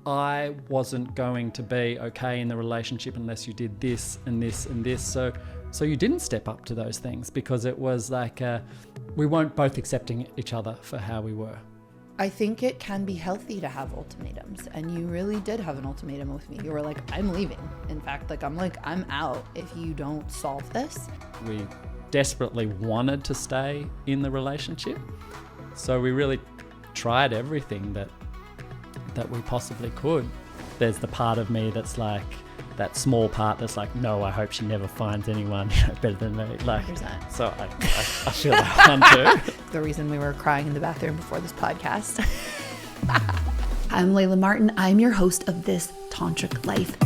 I wasn't going to be okay in the relationship unless you did this and this and this. So you didn't step up to those things because it was like we weren't both accepting each other for how we were. I think it can be healthy to have ultimatums, and you really did have an ultimatum with me. You were like, I'm leaving. In fact, I'm out if you don't solve this. We desperately wanted to stay in the relationship, so we really tried everything that we possibly could. There's the part of me that's like, that small part that's like, no, I hope she never finds anyone better than me. Like, 100%. So I feel that one too. The reason we were crying in the bathroom before this podcast. I'm Layla Martin. I'm your host of This Tantric Life.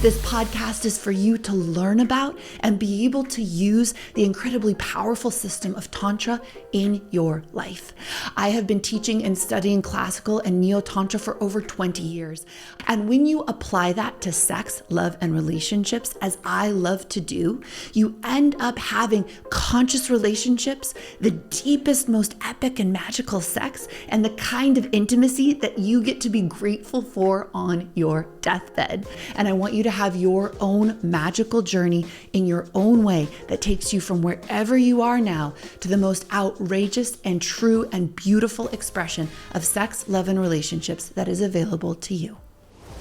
This podcast is for you to learn about and be able to use the incredibly powerful system of Tantra in your life. I have been teaching and studying classical and neo-Tantra for over 20 years. And when you apply that to sex, love, and relationships, as I love to do, you end up having conscious relationships, the deepest, most epic and magical sex, and the kind of intimacy that you get to be grateful for on your deathbed. And I want you to have your own magical journey in your own way that takes you from wherever you are now to the most outrageous and true and beautiful expression of sex, love, and relationships that is available to you.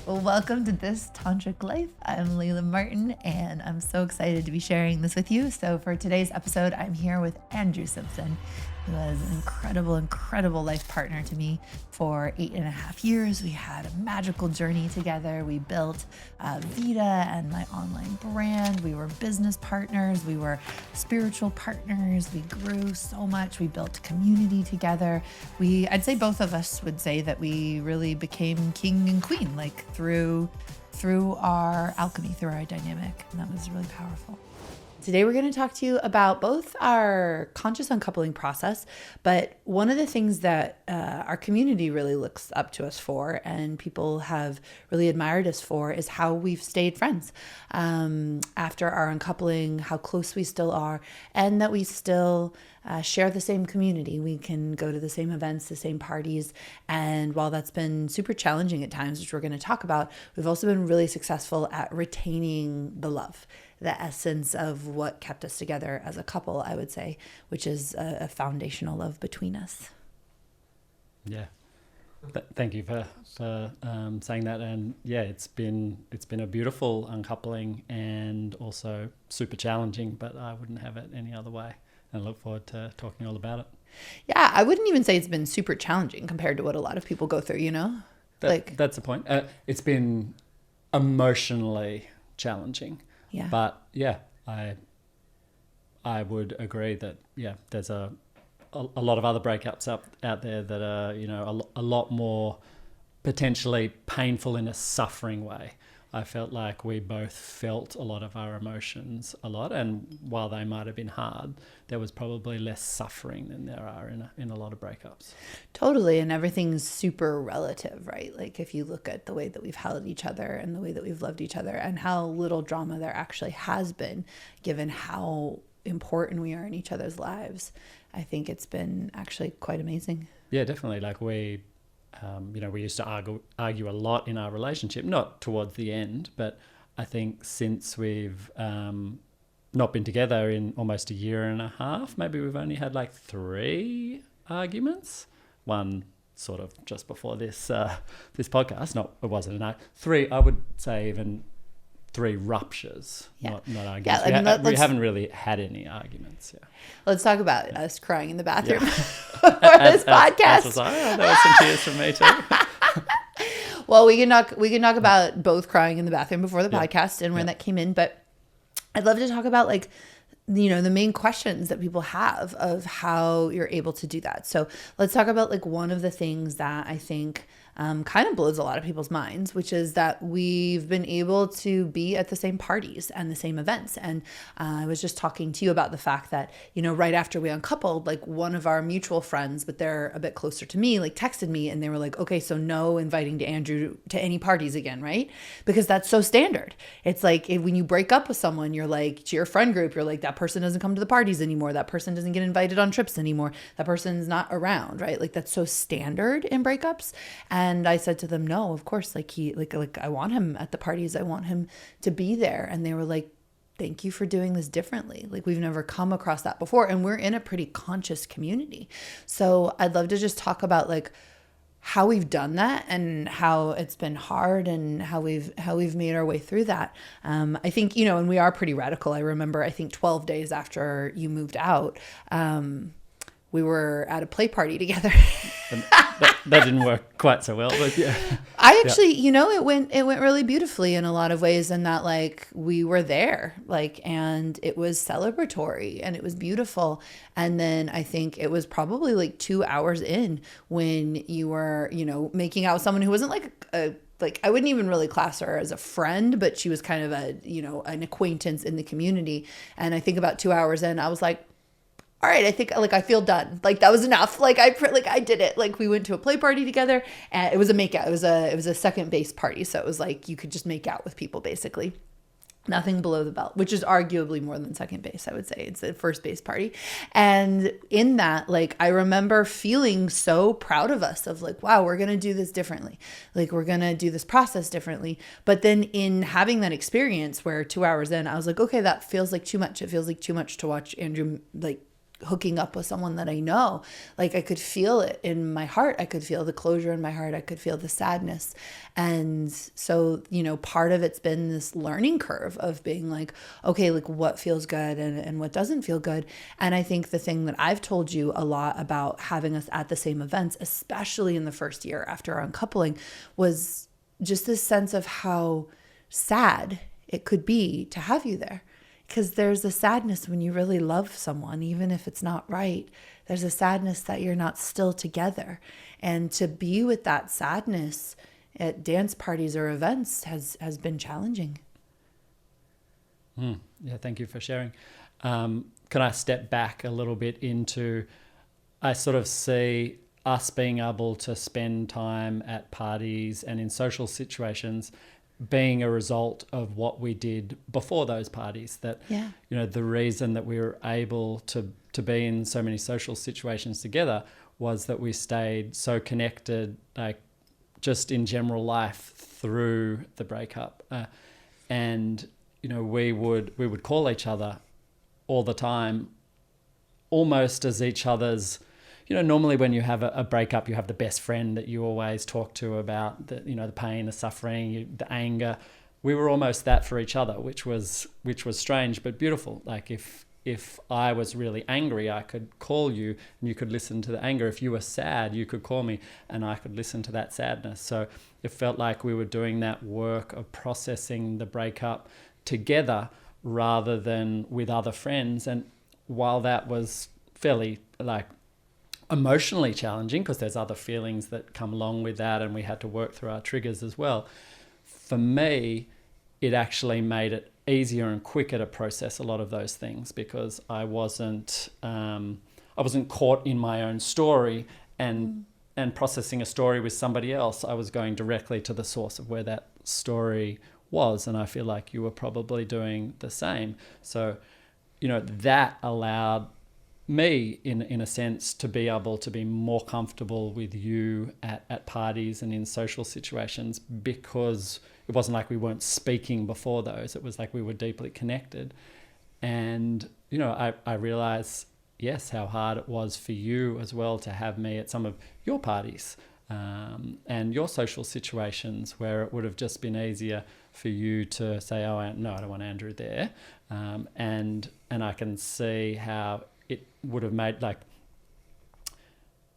Well, welcome to This Tantric Life. I'm Layla Martin, and I'm so excited to be sharing this with you. So for today's episode, I'm here with Andrew Simpson, who was an incredible life partner to me for 8.5 years. We had a magical journey together. We built Vita and my online brand. We were business partners. We were spiritual partners. We grew so much. We built community together. I'd say both of us would say that we really became king and queen, like through our alchemy, through our dynamic. And that was really powerful. Today, we're going to talk to you about both our conscious uncoupling process, but one of the things that our community really looks up to us for and people have really admired us for is how we've stayed friends after our uncoupling, how close we still are, and that we still share the same community. We can go to the same events, the same parties. And while that's been super challenging at times, which we're going to talk about, we've also been really successful at retaining the love, the essence of what kept us together as a couple, I would say, which is a foundational love between us. Yeah. Thank you for saying that. And yeah, it's been a beautiful uncoupling and also super challenging, but I wouldn't have it any other way. And I look forward to talking all about it. Yeah, I wouldn't even say it's been super challenging compared to what a lot of people go through, you know? That's the point. It's been emotionally challenging. Yeah. But yeah, I would agree that, yeah, there's a lot of other breakups out there that are, you know, a lot more potentially painful in a suffering way. I felt like we both felt a lot of our emotions a lot, and while they might have been hard, there was probably less suffering than there are in a lot of breakups. Totally, and everything's super relative, right? Like if you look at the way that we've held each other and the way that we've loved each other and how little drama there actually has been, given how important we are in each other's lives, I think it's been actually quite amazing. Yeah, definitely. Like we used to argue a lot in our relationship, not towards the end, but I think since we've not been together in almost 1.5 years, maybe we've only had like 3 arguments. One sort of just before this podcast. It wasn't 3. I would say even 3 ruptures, not arguments. Yeah, we haven't really had any arguments. Yeah. Let's talk about us crying in the bathroom for this podcast. There was some tears from me too. Well, we can talk about both crying in the bathroom before the podcast and when that came in, but I'd love to talk about like, you know, the main questions that people have of how you're able to do that. So let's talk about like one of the things that I think kind of blows a lot of people's minds, which is that we've been able to be at the same parties and the same events. And I was just talking to you about the fact that, right after we uncoupled, like one of our mutual friends, but they're a bit closer to me, like texted me and they were like, okay, so no inviting to Andrew to any parties again, right? Because that's so standard. It's like when you break up with someone, you're like, to your friend group, you're like, that person doesn't come to the parties anymore. That person doesn't get invited on trips anymore. That person's not around, right? Like that's so standard in breakups. And I said to them, no, of course, like I want him at the parties. I want him to be there. And they were like, thank you for doing this differently. Like we've never come across that before. And we're in a pretty conscious community. So I'd love to just talk about like how we've done that and how it's been hard and how we've made our way through that. I think, and we are pretty radical. I remember, I think 12 days after you moved out, we were at a play party together. that didn't work quite so well, but yeah. I actually, it went really beautifully in a lot of ways, in that like we were there, like, and it was celebratory and it was beautiful. And then I think it was probably like 2 hours in when you were, making out with someone who wasn't like I wouldn't even really class her as a friend, but she was kind of an acquaintance in the community. And I think about 2 hours in, I was like, all right, I think like I feel done. Like that was enough. Like I did it. Like we went to a play party together, and it was a makeout. It was a second base party, so it was like you could just make out with people basically. Nothing below the belt, which is arguably more than second base, I would say. It's a first base party. And in that, like, I remember feeling so proud of us of like, wow, we're going to do this differently. Like, we're going to do this process differently. But then in having that experience where 2 hours in, I was like, okay, that feels like too much. It feels like too much to watch Andrew, like, hooking up with someone that I know. Like I could feel it in my heart. I could feel the closure in my heart. I could feel the sadness. And so, part of it's been this learning curve of being like, okay, like what feels good and what doesn't feel good. And I think the thing that I've told you a lot about having us at the same events, especially in the first year after our uncoupling, was just this sense of how sad it could be to have you there. Because there's a sadness when you really love someone, even if it's not right. There's a sadness that you're not still together. And to be with that sadness at dance parties or events has been challenging. Yeah, thank you for sharing. Can I step back a little bit into, I sort of see us being able to spend time at parties and in social situations being a result of what we did before those parties, that, the reason that we were able to be in so many social situations together was that we stayed so connected, like just in general life through the breakup. And, we would call each other all the time, almost as each other's, normally when you have a breakup, you have the best friend that you always talk to about the pain, the suffering, the anger. We were almost that for each other, which was strange but beautiful. Like if I was really angry, I could call you and you could listen to the anger. If you were sad, you could call me and I could listen to that sadness. So it felt like we were doing that work of processing the breakup together rather than with other friends. And while that was fairly like emotionally challenging, because there's other feelings that come along with that and we had to work through our triggers as well, for me it actually made it easier and quicker to process a lot of those things, because I wasn't caught in my own story and processing a story with somebody else. I was going directly to the source of where that story was, and I feel like you were probably doing the same. So that allowed me in a sense to be able to be more comfortable with you at parties and in social situations, because it wasn't like we weren't speaking before those. It was like we were deeply connected. And I realized, yes, how hard it was for you as well to have me at some of your parties and your social situations, where it would have just been easier for you to say, oh no, I don't want Andrew there, and I can see how it would have made like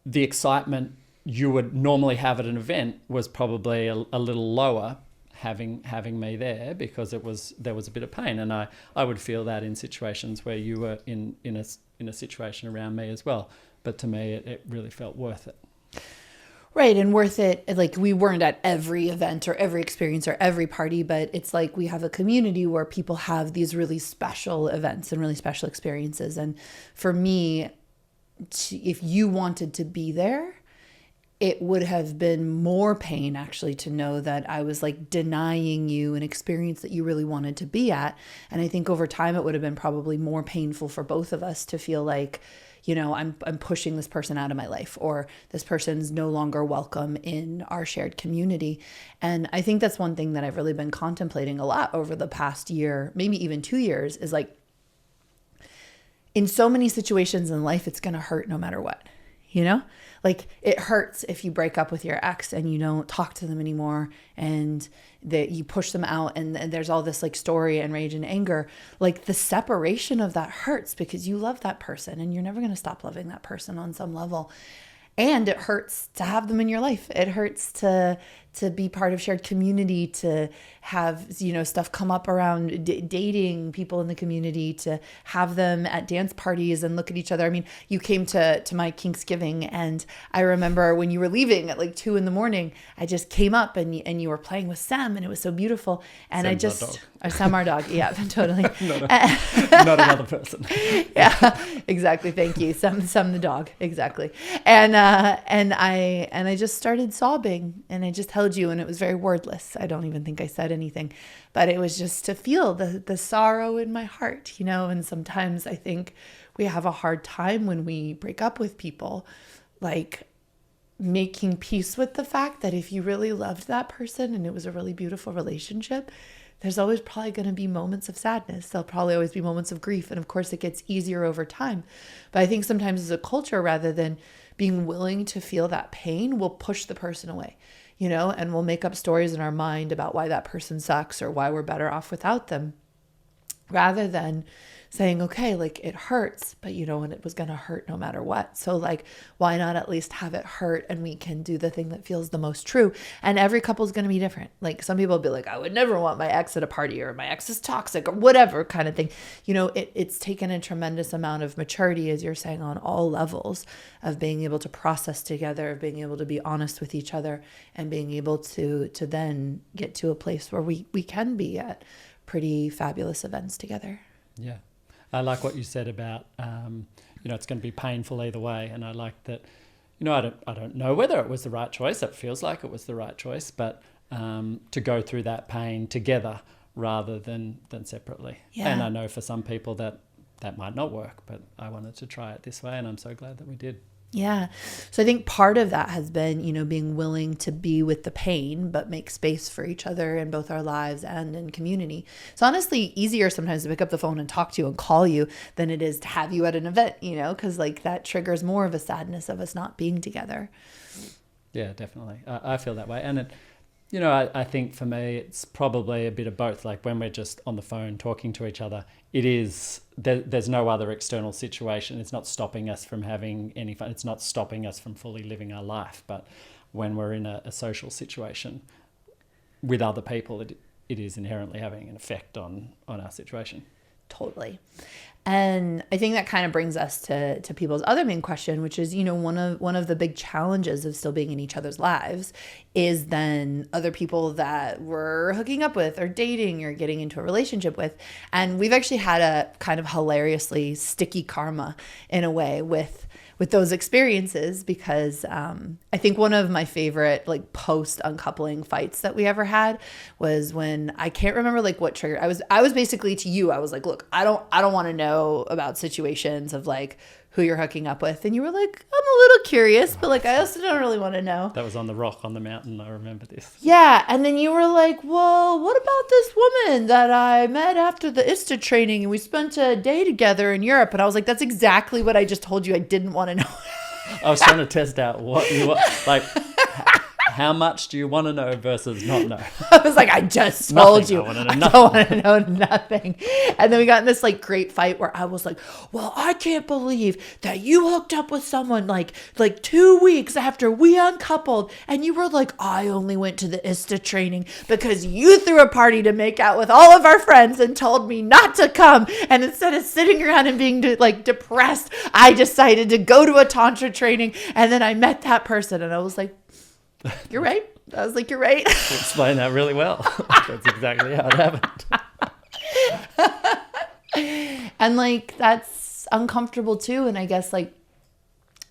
the excitement you would normally have at an event was probably a little lower having me there, because there was a bit of pain, and I would feel that in situations where you were in a situation around me as well. But to me, it really felt worth it. Right. And worth it. Like, we weren't at every event or every experience or every party, but it's like we have a community where people have these really special events and really special experiences. And for me, if you wanted to be there, it would have been more pain actually to know that I was like denying you an experience that you really wanted to be at. And I think over time it would have been probably more painful for both of us to feel like, you know, I'm pushing this person out of my life, or this person's no longer welcome in our shared community. And I think that's one thing that I've really been contemplating a lot over the past year, maybe even 2 years, is like, in so many situations in life, it's going to hurt no matter what, you know? Like, it hurts if you break up with your ex and you don't talk to them anymore, and that you push them out, and there's all this like story and rage and anger. Like, the separation of that hurts because you love that person and you're never going to stop loving that person on some level. And it hurts to have them in your life. It hurts to be part of shared community, to have, you know, stuff come up around dating people in the community, to have them at dance parties and look at each other. I mean, you came to my Kinksgiving, and I remember when you were leaving at like 2 a.m, I just came up and you were playing with Sam, and it was so beautiful. And Sam, our dog. Yeah, totally. Not another person. Yeah, exactly. Thank you. Sam the dog. Exactly. And I just started sobbing, and I just held you, and it was very wordless. I don't even think I said anything, but it was just to feel the sorrow in my heart, you know. And sometimes I think we have a hard time when we break up with people, like making peace with the fact that if you really loved that person and it was a really beautiful relationship, there's always probably going to be moments of sadness. There'll probably always be moments of grief. And of course it gets easier over time. But I think sometimes as a culture, rather than being willing to feel that pain, we'll push the person away, you know, and we'll make up stories in our mind about why that person sucks or why we're better off without them, rather than saying, okay, like, it hurts, but you know, and it was going to hurt no matter what. So like, why not at least have it hurt, and we can do the thing that feels the most true. And every couple is going to be different. Like, some people will be like, I would never want my ex at a party, or my ex is toxic, or whatever kind of thing. You know, it's taken a tremendous amount of maturity, as you're saying, on all levels, of being able to process together, of being able to be honest with each other, and being able to then get to a place where we can be at pretty fabulous events together. Yeah. I like what you said about, you know, it's going to be painful either way. And I like that, you know, I don't know whether it was the right choice. It feels like it was the right choice, but to go through that pain together rather than separately. Yeah. And I know for some people that might not work, but I wanted to try it this way, and I'm so glad that we did. Yeah. So I think part of that has been, you know, being willing to be with the pain, but make space for each other in both our lives and in community. It's honestly easier sometimes to pick up the phone and talk to you and call you than it is to have you at an event, you know, because like that triggers more of a sadness of us not being together. Yeah, definitely. I feel that way. And it, you know, I think for me, it's probably a bit of both. Like when we're just on the phone talking to each other, it is, there's no other external situation. It's not stopping us from having any fun. It's not stopping us from fully living our life. But when we're in a social situation with other people, it is inherently having an effect on our situation. Totally. And I think that kind of brings us to people's other main question, which is, you know, one of the big challenges of still being in each other's lives is then other people that we're hooking up with or dating or getting into a relationship with. And we've actually had a kind of hilariously sticky karma in a way with those experiences, because I think one of my favorite like post uncoupling fights that we ever had was when, I can't remember like what triggered. I was basically to you, I was like, look, I don't want to know about situations of like who you're hooking up with. And you were like, I'm a little curious, but like I also don't really want to know. That was on the rock on the mountain. I remember this. Yeah. And then you were like, well, what about this woman that I met after the ISTA training and we spent a day together in Europe? And I was like, that's exactly what I just told you I didn't want to know. I was trying to test out what you want. Like, how much do you want to know versus not know? I was like, I just told you. I don't want to know nothing. And then we got in this like great fight where I was like, well, I can't believe that you hooked up with someone like 2 weeks after we uncoupled. And you were like, I only went to the ISTA training because you threw a party to make out with all of our friends and told me not to come. And instead of sitting around and being like depressed, I decided to go to a Tantra training. And then I met that person and I was like, You're right. I was like, you're right. You explain that really well. That's exactly how it happened. And like, that's uncomfortable too. And I guess like,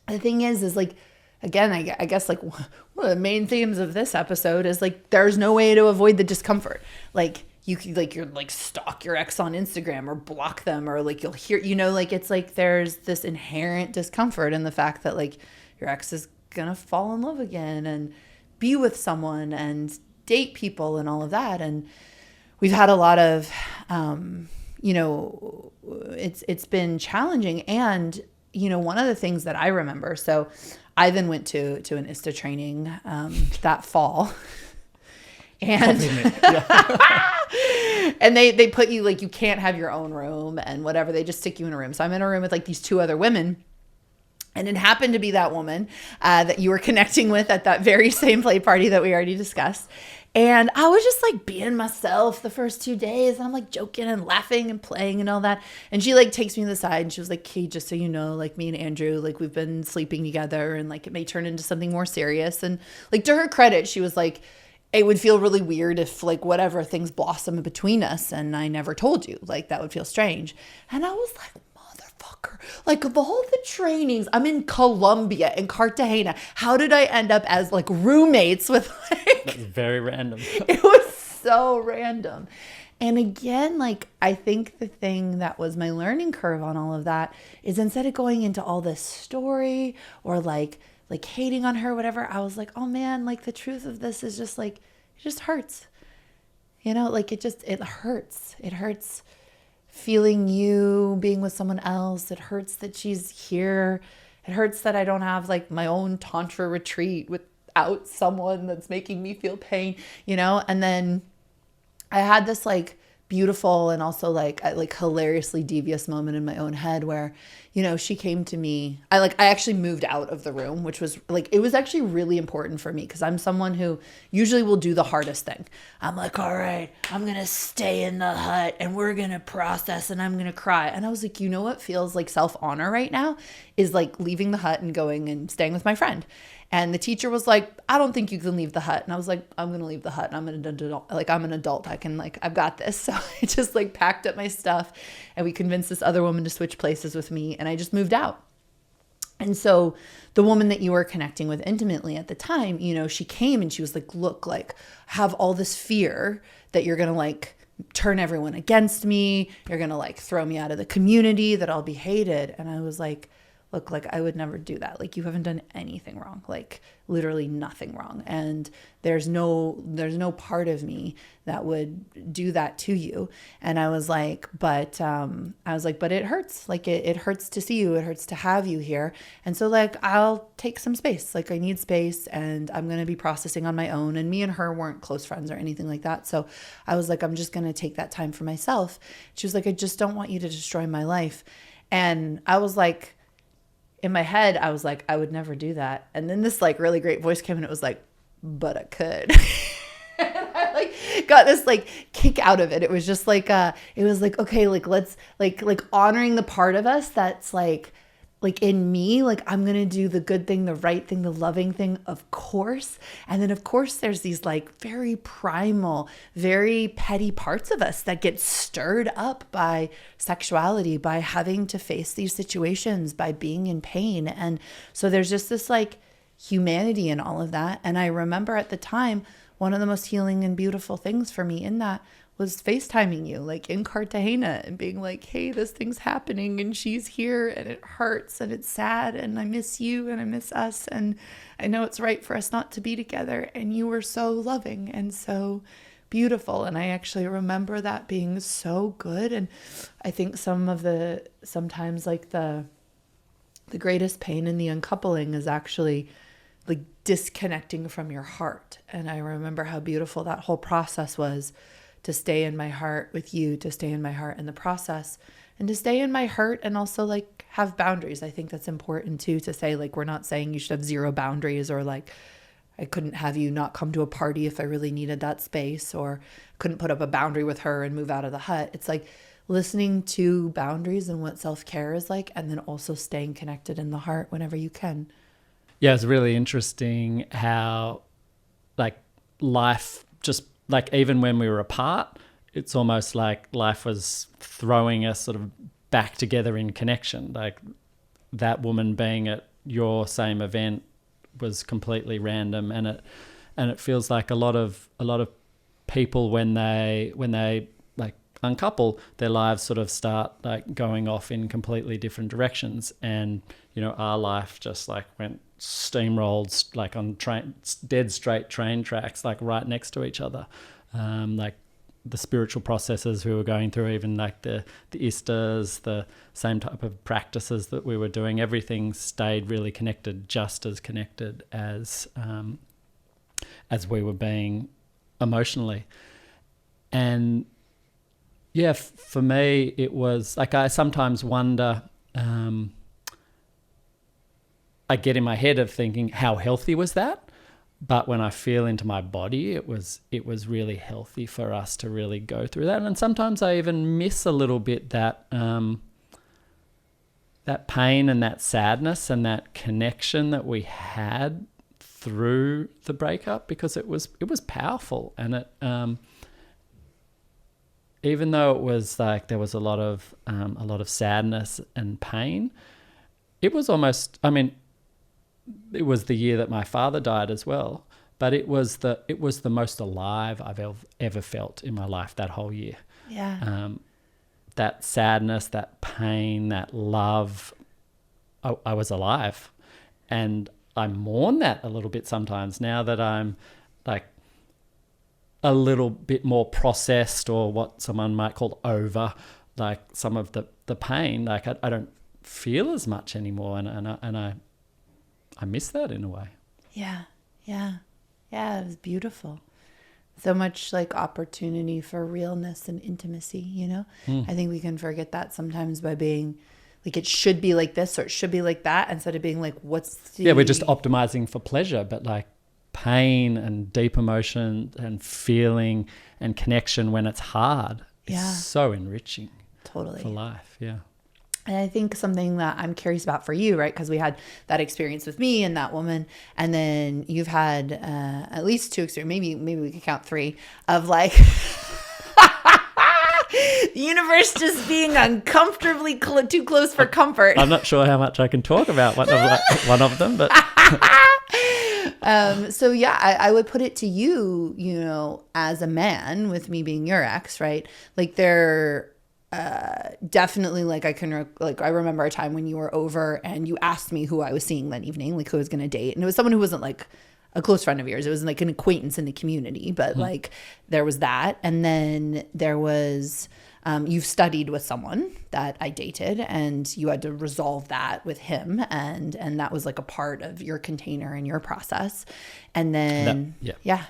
the thing is like, again, I guess like one of the main themes of this episode is like, there's no way to avoid the discomfort. Like you could like, you're like stalk your ex on Instagram or block them, or like you'll hear, like, it's like, there's this inherent discomfort in the fact that like your ex is going to fall in love again and be with someone and date people and all of that. And we've had a lot of, it's been challenging. And, one of the things that I remember, so I then went to an ISTA training that fall. And and they put you like, you can't have your own room and whatever. They just stick you in a room. So I'm in a room with like these two other women. And it happened to be that woman that you were connecting with at that very same play party that we already discussed. And I was just like being myself the first 2 days. And I'm like joking and laughing and playing and all that. And she like takes me to the side and she was like, hey, just so you know, like me and Andrew, like we've been sleeping together and like it may turn into something more serious. And like to her credit, she was like, it would feel really weird if like whatever things blossom between us and I never told you. Like that would feel strange. And I was like, like of all the trainings, I'm in Colombia, in Cartagena. How did I end up as like roommates with like... That's very random. It was so random. And again, like I think the thing that was my learning curve on all of that is instead of going into all this story or like hating on her, whatever, I was like, oh man, like the truth of this is just like, it just hurts. Like it hurts. It hurts feeling you being with someone else. It hurts that she's here. It hurts that I don't have like my own tantra retreat without someone that's making me feel pain, And then I had this like beautiful and also like hilariously devious moment in my own head where, she came to me. I actually moved out of the room, which was like, it was actually really important for me because I'm someone who usually will do the hardest thing. I'm like, all right, I'm going to stay in the hut and we're going to process and I'm going to cry. And I was like, what feels like self-honor right now is like leaving the hut and going and staying with my friend. And the teacher was like, I don't think you can leave the hut. And I was like, I'm going to leave the hut. And I'm an adult. I can I've got this. So I just packed up my stuff and we convinced this other woman to switch places with me. And I just moved out. And so the woman that you were connecting with intimately at the time, she came and she was like, look, I have all this fear that you're going to turn everyone against me. You're going to throw me out of the community, that I'll be hated. And I was like, look, I would never do that. You haven't done anything wrong, literally nothing wrong. And there's no part of me that would do that to you. And I was like, but it hurts. It hurts to see you. It hurts to have you here. And so I'll take some space. I need space and I'm going to be processing on my own. And me and her weren't close friends or anything like that. So I was like, I'm just going to take that time for myself. She was like, I just don't want you to destroy my life. And I was like, in my head, I was like, I would never do that. And then this really great voice came and it was like, but I could. And I got this kick out of it. It was just it was okay, let's honoring the part of us that's in me, I'm going to do the good thing, the right thing, the loving thing, of course. And then of course there's these very primal, very petty parts of us that get stirred up by sexuality, by having to face these situations, by being in pain. And so there's just this humanity in all of that. And I remember at the time, one of the most healing and beautiful things for me in that was FaceTiming you in Cartagena and being like, hey, this thing's happening and she's here and it hurts and it's sad and I miss you and I miss us and I know it's right for us not to be together. And you were so loving and so beautiful. And I actually remember that being so good. And I think sometimes the greatest pain in the uncoupling is actually disconnecting from your heart. And I remember how beautiful that whole process was, to stay in my heart with you, to stay in my heart in the process, and to stay in my heart and also have boundaries. I think that's important too, to say we're not saying you should have zero boundaries or I couldn't have you not come to a party if I really needed that space, or couldn't put up a boundary with her and move out of the hut. It's listening to boundaries and what self-care is and then also staying connected in the heart whenever you can. Yeah, it's really interesting how like life just like even when we were apart, it's almost like life was throwing us sort of back together in connection. Like that woman being at your same event was completely random, and it feels like a lot of people when they like uncouple, their lives sort of start like going off in completely different directions, and our life just like went steamrolled like on dead straight train tracks, like right next to each other. Like the spiritual processes we were going through, even like the Istas, the same type of practices that we were doing, everything stayed really connected, just as connected as we were being emotionally. And yeah, for me, it was like, I sometimes wonder, I get in my head of thinking, how healthy was that? But when I feel into my body, it was really healthy for us to really go through that. And sometimes I even miss a little bit that that pain and that sadness and that connection that we had through the breakup, because it was powerful. And it even though it was like there was a lot of sadness and pain, it was almost, I mean, it was the year that my father died as well, but it was the most alive I've ever felt in my life that whole year. Yeah. That sadness, that pain, that love, I was alive. And I mourn that a little bit sometimes now that I'm like a little bit more processed, or what someone might call over, like some of the pain. Like I don't feel as much anymore, and I miss that in a way. Yeah. It was beautiful. So much like opportunity for realness and intimacy, I think we can forget that sometimes by being like, it should be like this or it should be like that, instead of being like, what's the... Yeah, we're just optimizing for pleasure, but like pain and deep emotion and feeling and connection when it's hard is so enriching. Totally. For life, yeah. And I think something that I'm curious about for you, right? Because we had that experience with me and that woman, and then you've had at least 2 experiences, maybe we could count 3, of like the universe just being uncomfortably too close for comfort. I'm not sure how much I can talk about one of them, but so yeah, I would put it to you, as a man, with me being your ex, right? Like there. Definitely, like I remember a time when you were over and you asked me who I was seeing that evening, like who I was going to date. And it was someone who wasn't like a close friend of yours. It was like an acquaintance in the community, but like there was that. And then there was, you've studied with someone that I dated, and you had to resolve that with him. And that was like a part of your container and your process. And then, Yeah.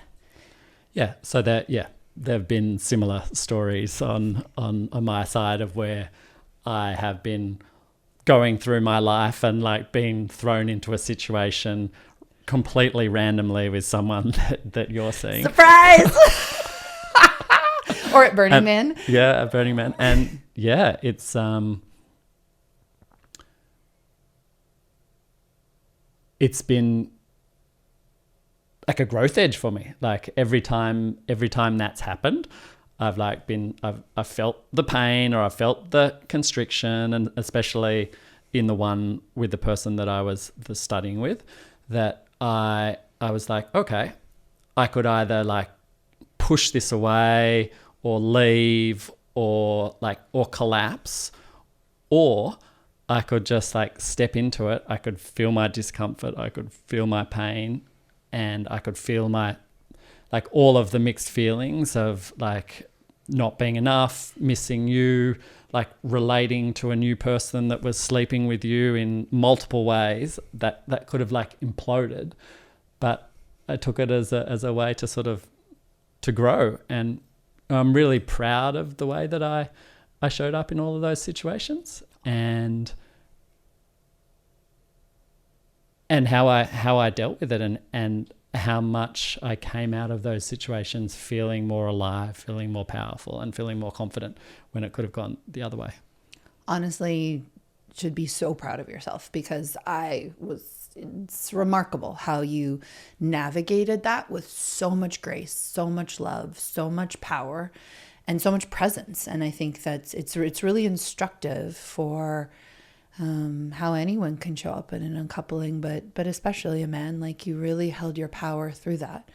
So there have been similar stories on my side of where I have been going through my life and like being thrown into a situation completely randomly with someone that you're seeing. Surprise! Or at Burning Man. Yeah, at Burning Man. And yeah, it's been like a growth edge for me. Like every time that's happened, I've felt the pain, or I felt the constriction, and especially in the one with the person that I was studying with, that I was like, okay, I could either like push this away or leave or collapse, or I could just like step into it. I could feel my discomfort, I could feel my pain, and I could feel my, like all of the mixed feelings of like not being enough, missing you, like relating to a new person that was sleeping with you in multiple ways that could have like imploded. But I took it as a way to sort of to grow. And I'm really proud of the way that I showed up in all of those situations, and how I dealt with it, and how much I came out of those situations feeling more alive, feeling more powerful, and feeling more confident when it could have gone the other way. Honestly, should be so proud of yourself, because I was it's remarkable how you navigated that with so much grace, so much love, so much power, and so much presence. And I think that's it's really instructive for how anyone can show up in an uncoupling, but especially a man. Like, you really held your power through that.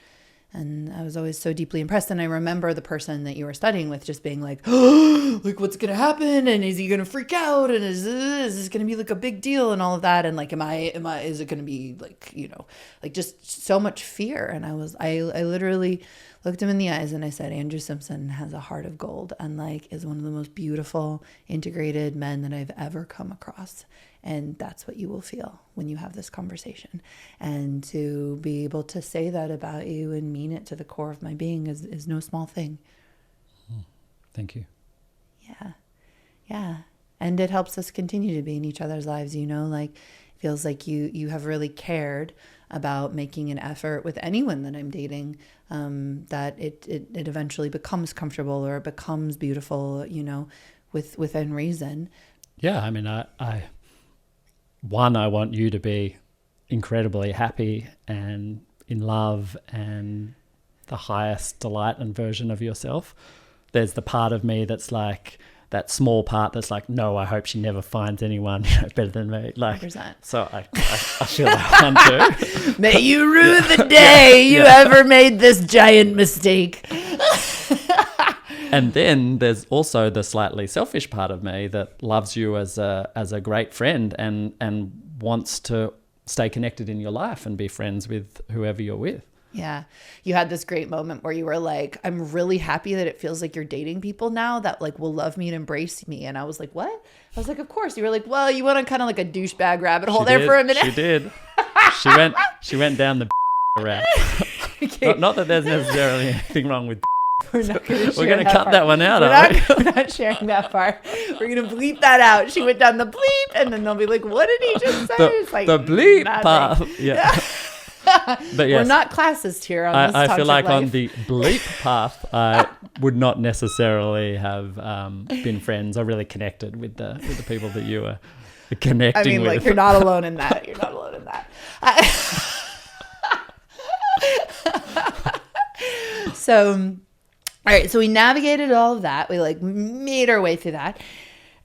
And I was always so deeply impressed. And I remember the person that you were studying with just being like, oh, like, what's going to happen? And is he going to freak out? And is this going to be like a big deal and all of that? And like, is it going to be like, like just so much fear. And I literally looked him in the eyes and I said, Andrew Simpson has a heart of gold and like is one of the most beautiful integrated men that I've ever come across. And that's what you will feel when you have this conversation. And to be able to say that about you and mean it to the core of my being is no small thing. Thank you. Yeah. Yeah. And it helps us continue to be in each other's lives, like it feels like you have really cared about making an effort with anyone that I'm dating, that it eventually becomes comfortable or it becomes beautiful, within reason. Yeah. I mean, I want you to be incredibly happy and in love and the highest delight and version of yourself. There's the part of me that's like, that small part that's like, no, I hope she never finds anyone better than me. Like, 100%. So I feel that one too. May you rue the day you ever made this giant mistake. And then there's also the slightly selfish part of me that loves you as a great friend and wants to stay connected in your life and be friends with whoever you're with. Yeah. You had this great moment where you were like, I'm really happy that it feels like you're dating people now that like will love me and embrace me. And I was like, what? I was like, of course. You were like, well, you went on kind of like a douchebag rabbit hole there for a minute. She did. She went down the route. Okay. Not that there's necessarily anything wrong with We're going to cut that one out, We're not sharing that part. We're going to bleep that out. She went down the bleep, and then they'll be like, what did he just say? It's like, the bleep part. Yeah. But yes, we're not classist here on this I feel like life. on the bleep path, I would not necessarily have been friends or really connected with the people that you were connecting with. Like, you're not alone in that. You're not alone in that. So, all right. So we navigated all of that. We like made our way through that.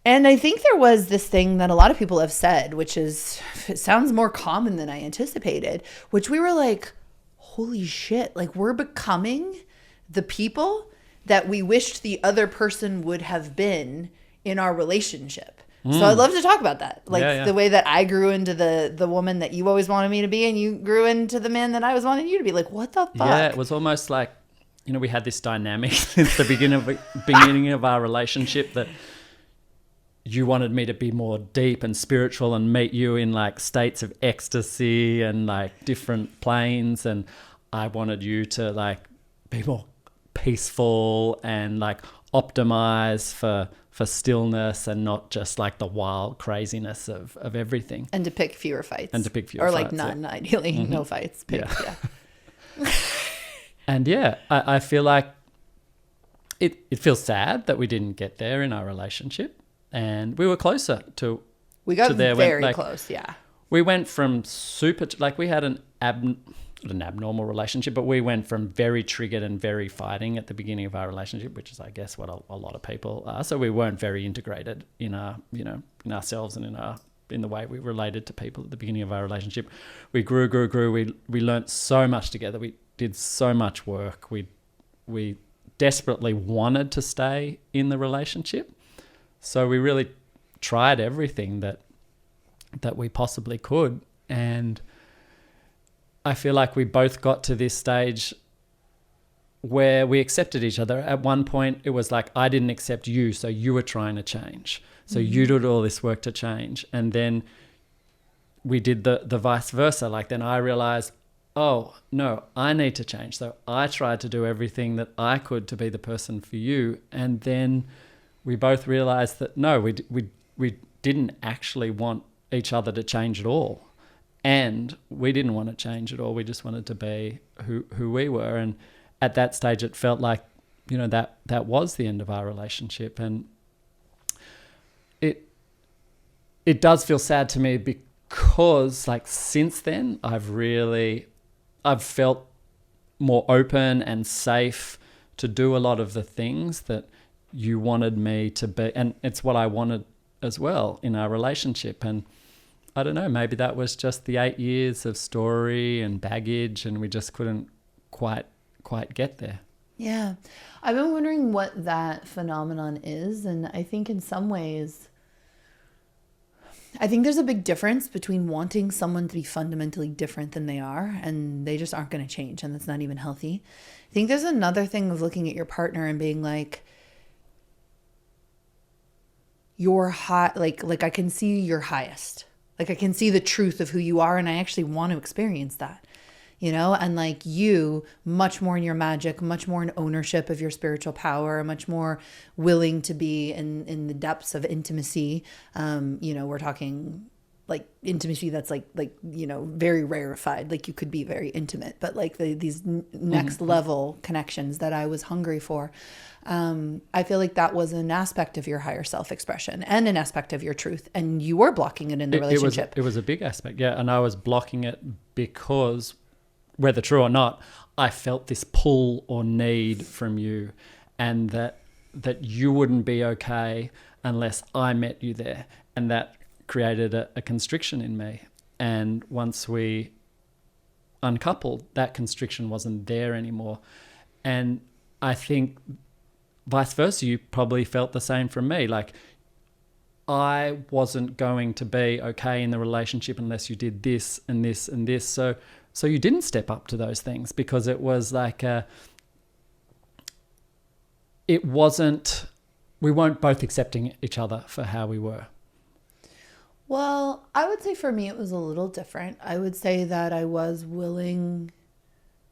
And I think there was this thing that a lot of people have said, which is, it sounds more common than I anticipated, which we were like, holy shit, like we're becoming the people that we wished the other person would have been in our relationship. So I'd love to talk about that. Like the way that I grew into the woman that you always wanted me to be, and you grew into the man that I was wanting you to be. Like, what the fuck? Yeah, it was almost like, we had this dynamic since the beginning of our relationship that you wanted me to be more deep and spiritual and meet you in like states of ecstasy and like different planes. And I wanted you to like be more peaceful and like optimize for stillness and not just like the wild craziness of everything. And to pick fewer fights. Or like none, ideally. No fights. Yeah. And yeah, I feel like it feels sad that we didn't get there in our relationship. And we were closer to there. Very close, yeah. We went from we had an abnormal relationship, but we went from very triggered and very fighting at the beginning of our relationship, which is, I guess, what a lot of people are. So we weren't very integrated in our, in ourselves and in the way we related to people at the beginning of our relationship. We grew. We learnt so much together. We did so much work. We desperately wanted to stay in the relationship. So we really tried everything that we possibly could. And I feel like we both got to this stage where we accepted each other. At one point, it was like, I didn't accept you, so you were trying to change. So you did all this work to change. And then we did the vice versa. Like, then I realized, oh, no, I need to change. So I tried to do everything that I could to be the person for you. And then we both realized that, no, we didn't actually want each other to change at all. And we didn't want to change at all. We just wanted to be who we were. And at that stage, it felt like, that was the end of our relationship. And it does feel sad to me because like since then I've felt more open and safe to do a lot of the things that you wanted me to be, and it's what I wanted as well in our relationship. And I don't know, maybe that was just the 8 years of story and baggage, and we just couldn't quite get there. Yeah. I've been wondering what that phenomenon is. And I think in some ways, I think there's a big difference between wanting someone to be fundamentally different than they are, and they just aren't going to change, and that's not even healthy. I think there's another thing of looking at your partner and being like, you're high, like I can see your highest. Like I can see the truth of who you are, and I actually want to experience that. And like you, much more in your magic, much more in ownership of your spiritual power, much more willing to be in the depths of intimacy. We're talking like intimacy that's like very rarefied. Like you could be very intimate, but like these next level connections that I was hungry for. I feel like that was an aspect of your higher self-expression and an aspect of your truth, and you were blocking it in the relationship. It was a big aspect, yeah, and I was blocking it because, whether true or not, I felt this pull or need from you, and that you wouldn't be okay unless I met you there, and that created a constriction in me. And once we uncoupled, that constriction wasn't there anymore. And I think vice versa, you probably felt the same from me. Like I wasn't going to be okay in the relationship unless you did this and this and this. So you didn't step up to those things because it was like we weren't both accepting each other for how we were. Well, I would say for me, it was a little different. I would say that I was willing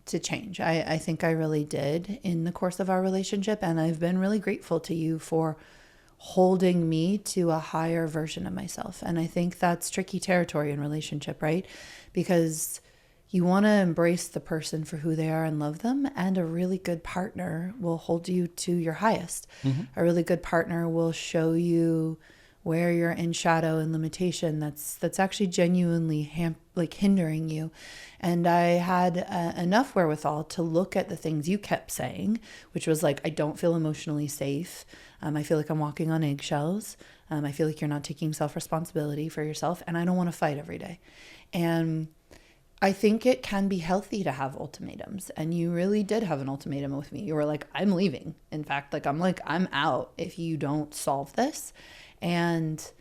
to change. I think I really did in the course of our relationship. And I've been really grateful to you for holding me to a higher version of myself. And I think that's tricky territory in relationship, right? Because you want to embrace the person for who they are and love them. And a really good partner will hold you to your highest. Mm-hmm. A really good partner will show you where you're in shadow and limitation that's actually genuinely hindering you. And I had enough wherewithal to look at the things you kept saying, which was like, I don't feel emotionally safe. I feel like I'm walking on eggshells. I feel like you're not taking self-responsibility for yourself, and I don't want to fight every day. And I think it can be healthy to have ultimatums. And you really did have an ultimatum with me. You were like, I'm leaving. In fact, I'm out if you don't solve this. And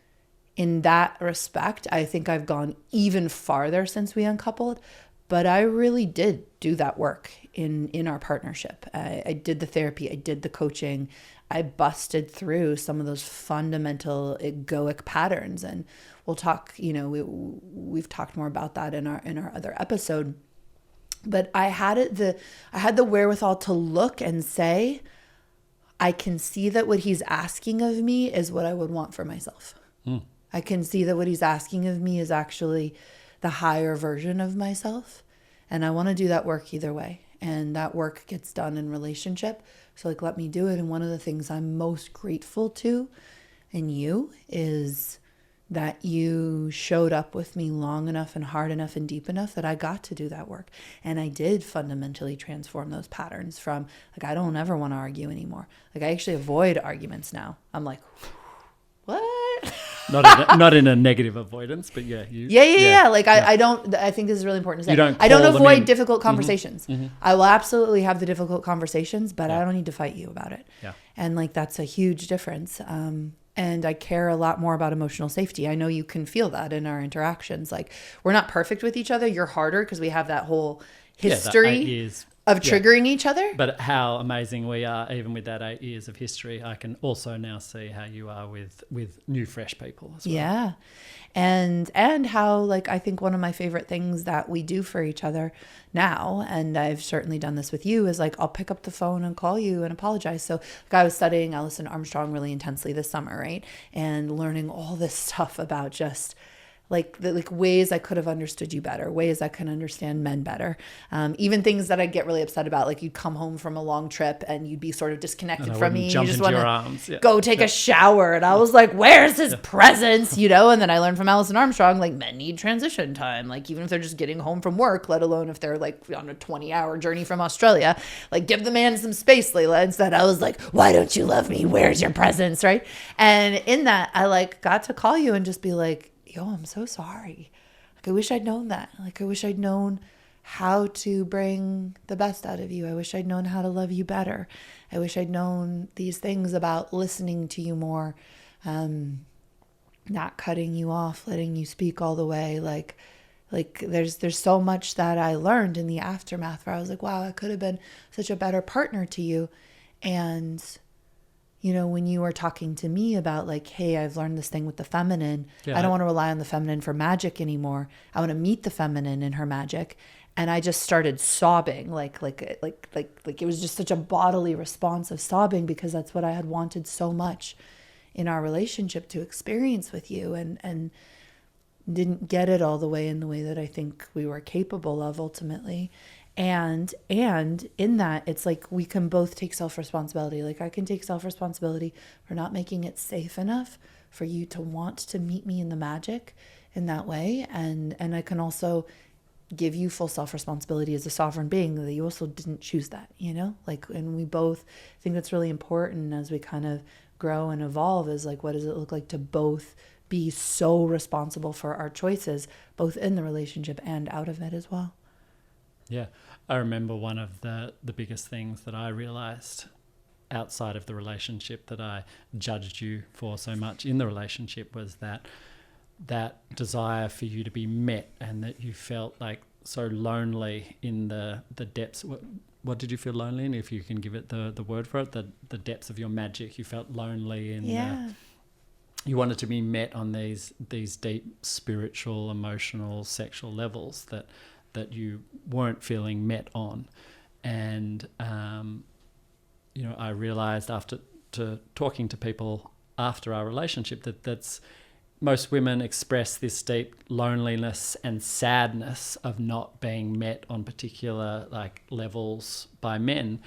in that respect, I think I've gone even farther since we uncoupled, but I really did do that work in our partnership. I did the therapy, I did the coaching, I busted through some of those fundamental egoic patterns. And we'll talk, we've talked more about that in our other episode, but I had the wherewithal to look and say, I can see that what he's asking of me is what I would want for myself. Mm. I can see that what he's asking of me is actually the higher version of myself. And I want to do that work either way. And that work gets done in relationship. So let me do it. And one of the things I'm most grateful to in you is that you showed up with me long enough and hard enough and deep enough that I got to do that work. And I did fundamentally transform those patterns from I don't ever want to argue anymore. I actually avoid arguments now. I'm like, what? Not in a negative avoidance, but yeah. Yeah. I don't, I think this is really important to say. I don't avoid difficult conversations. Mm-hmm. I will absolutely have the difficult conversations, but I don't need to fight you about it. Yeah. And that's a huge difference. And I care a lot more about emotional safety. I know you can feel that in our interactions. We're not perfect with each other. You're harder because we have that whole history of triggering each other. But how amazing we are, even with that 8 years of history, I can also now see how you are with new, fresh people as well. Yeah. And how, I think one of my favorite things that we do for each other now, and I've certainly done this with you, is I'll pick up the phone and call you and apologize. So I was studying Alison Armstrong really intensely this summer, right? And learning all this stuff about just like ways I could have understood you better, ways I can understand men better. Even things that I'd get really upset about, like you'd come home from a long trip and you'd be sort of disconnected from me. Jump You just into want your arms. to go take a shower. And I was like, where's his presence? You know? And then I learned from Alison Armstrong, like men need transition time. Like even if they're just getting home from work, let alone if they're like on a 20-hour journey from Australia, like give the man some space, Layla. Instead, I was like, why don't you love me? Where's your presence? Right. And in that, I like got to call you and just be like, yo, I'm so sorry. Like, I wish I'd known that. Like, I wish I'd known how to bring the best out of you. I wish I'd known how to love you better. I wish I'd known these things about listening to you more, not cutting you off, letting you speak all the way. Like there's so much that I learned in the aftermath where I was like, wow, I could have been such a better partner to you. And you know, when you were talking to me about like, hey, I've learned this thing with the feminine. Yeah. I don't want to rely on the feminine for magic anymore. I want to meet the feminine in her magic. And I just started sobbing, like it was just such a bodily response of sobbing because that's what I had wanted so much in our relationship to experience with you, and didn't get it all the way in the way that I think we were capable of ultimately. And in that, it's like we can both take self-responsibility. Like I can take self-responsibility for not making it safe enough for you to want to meet me in the magic in that way. And I can also give you full self-responsibility as a sovereign being that you also didn't choose that, you know, like, and we both think that's really important as we kind of grow and evolve is like, what does it look like to both be so responsible for our choices, both in the relationship and out of it as well. Yeah, I remember one of the biggest things that I realized outside of the relationship that I judged you for so much in the relationship was that desire for you to be met, and that you felt like so lonely in the depths. What did you feel lonely in? If you can give it the word for it, the depths of your magic. You felt lonely in you wanted to be met on these deep spiritual, emotional, sexual levels that you weren't feeling met on. And, you know, I realized after talking to people after our relationship that's most women express this deep loneliness and sadness of not being met on particular like levels by men.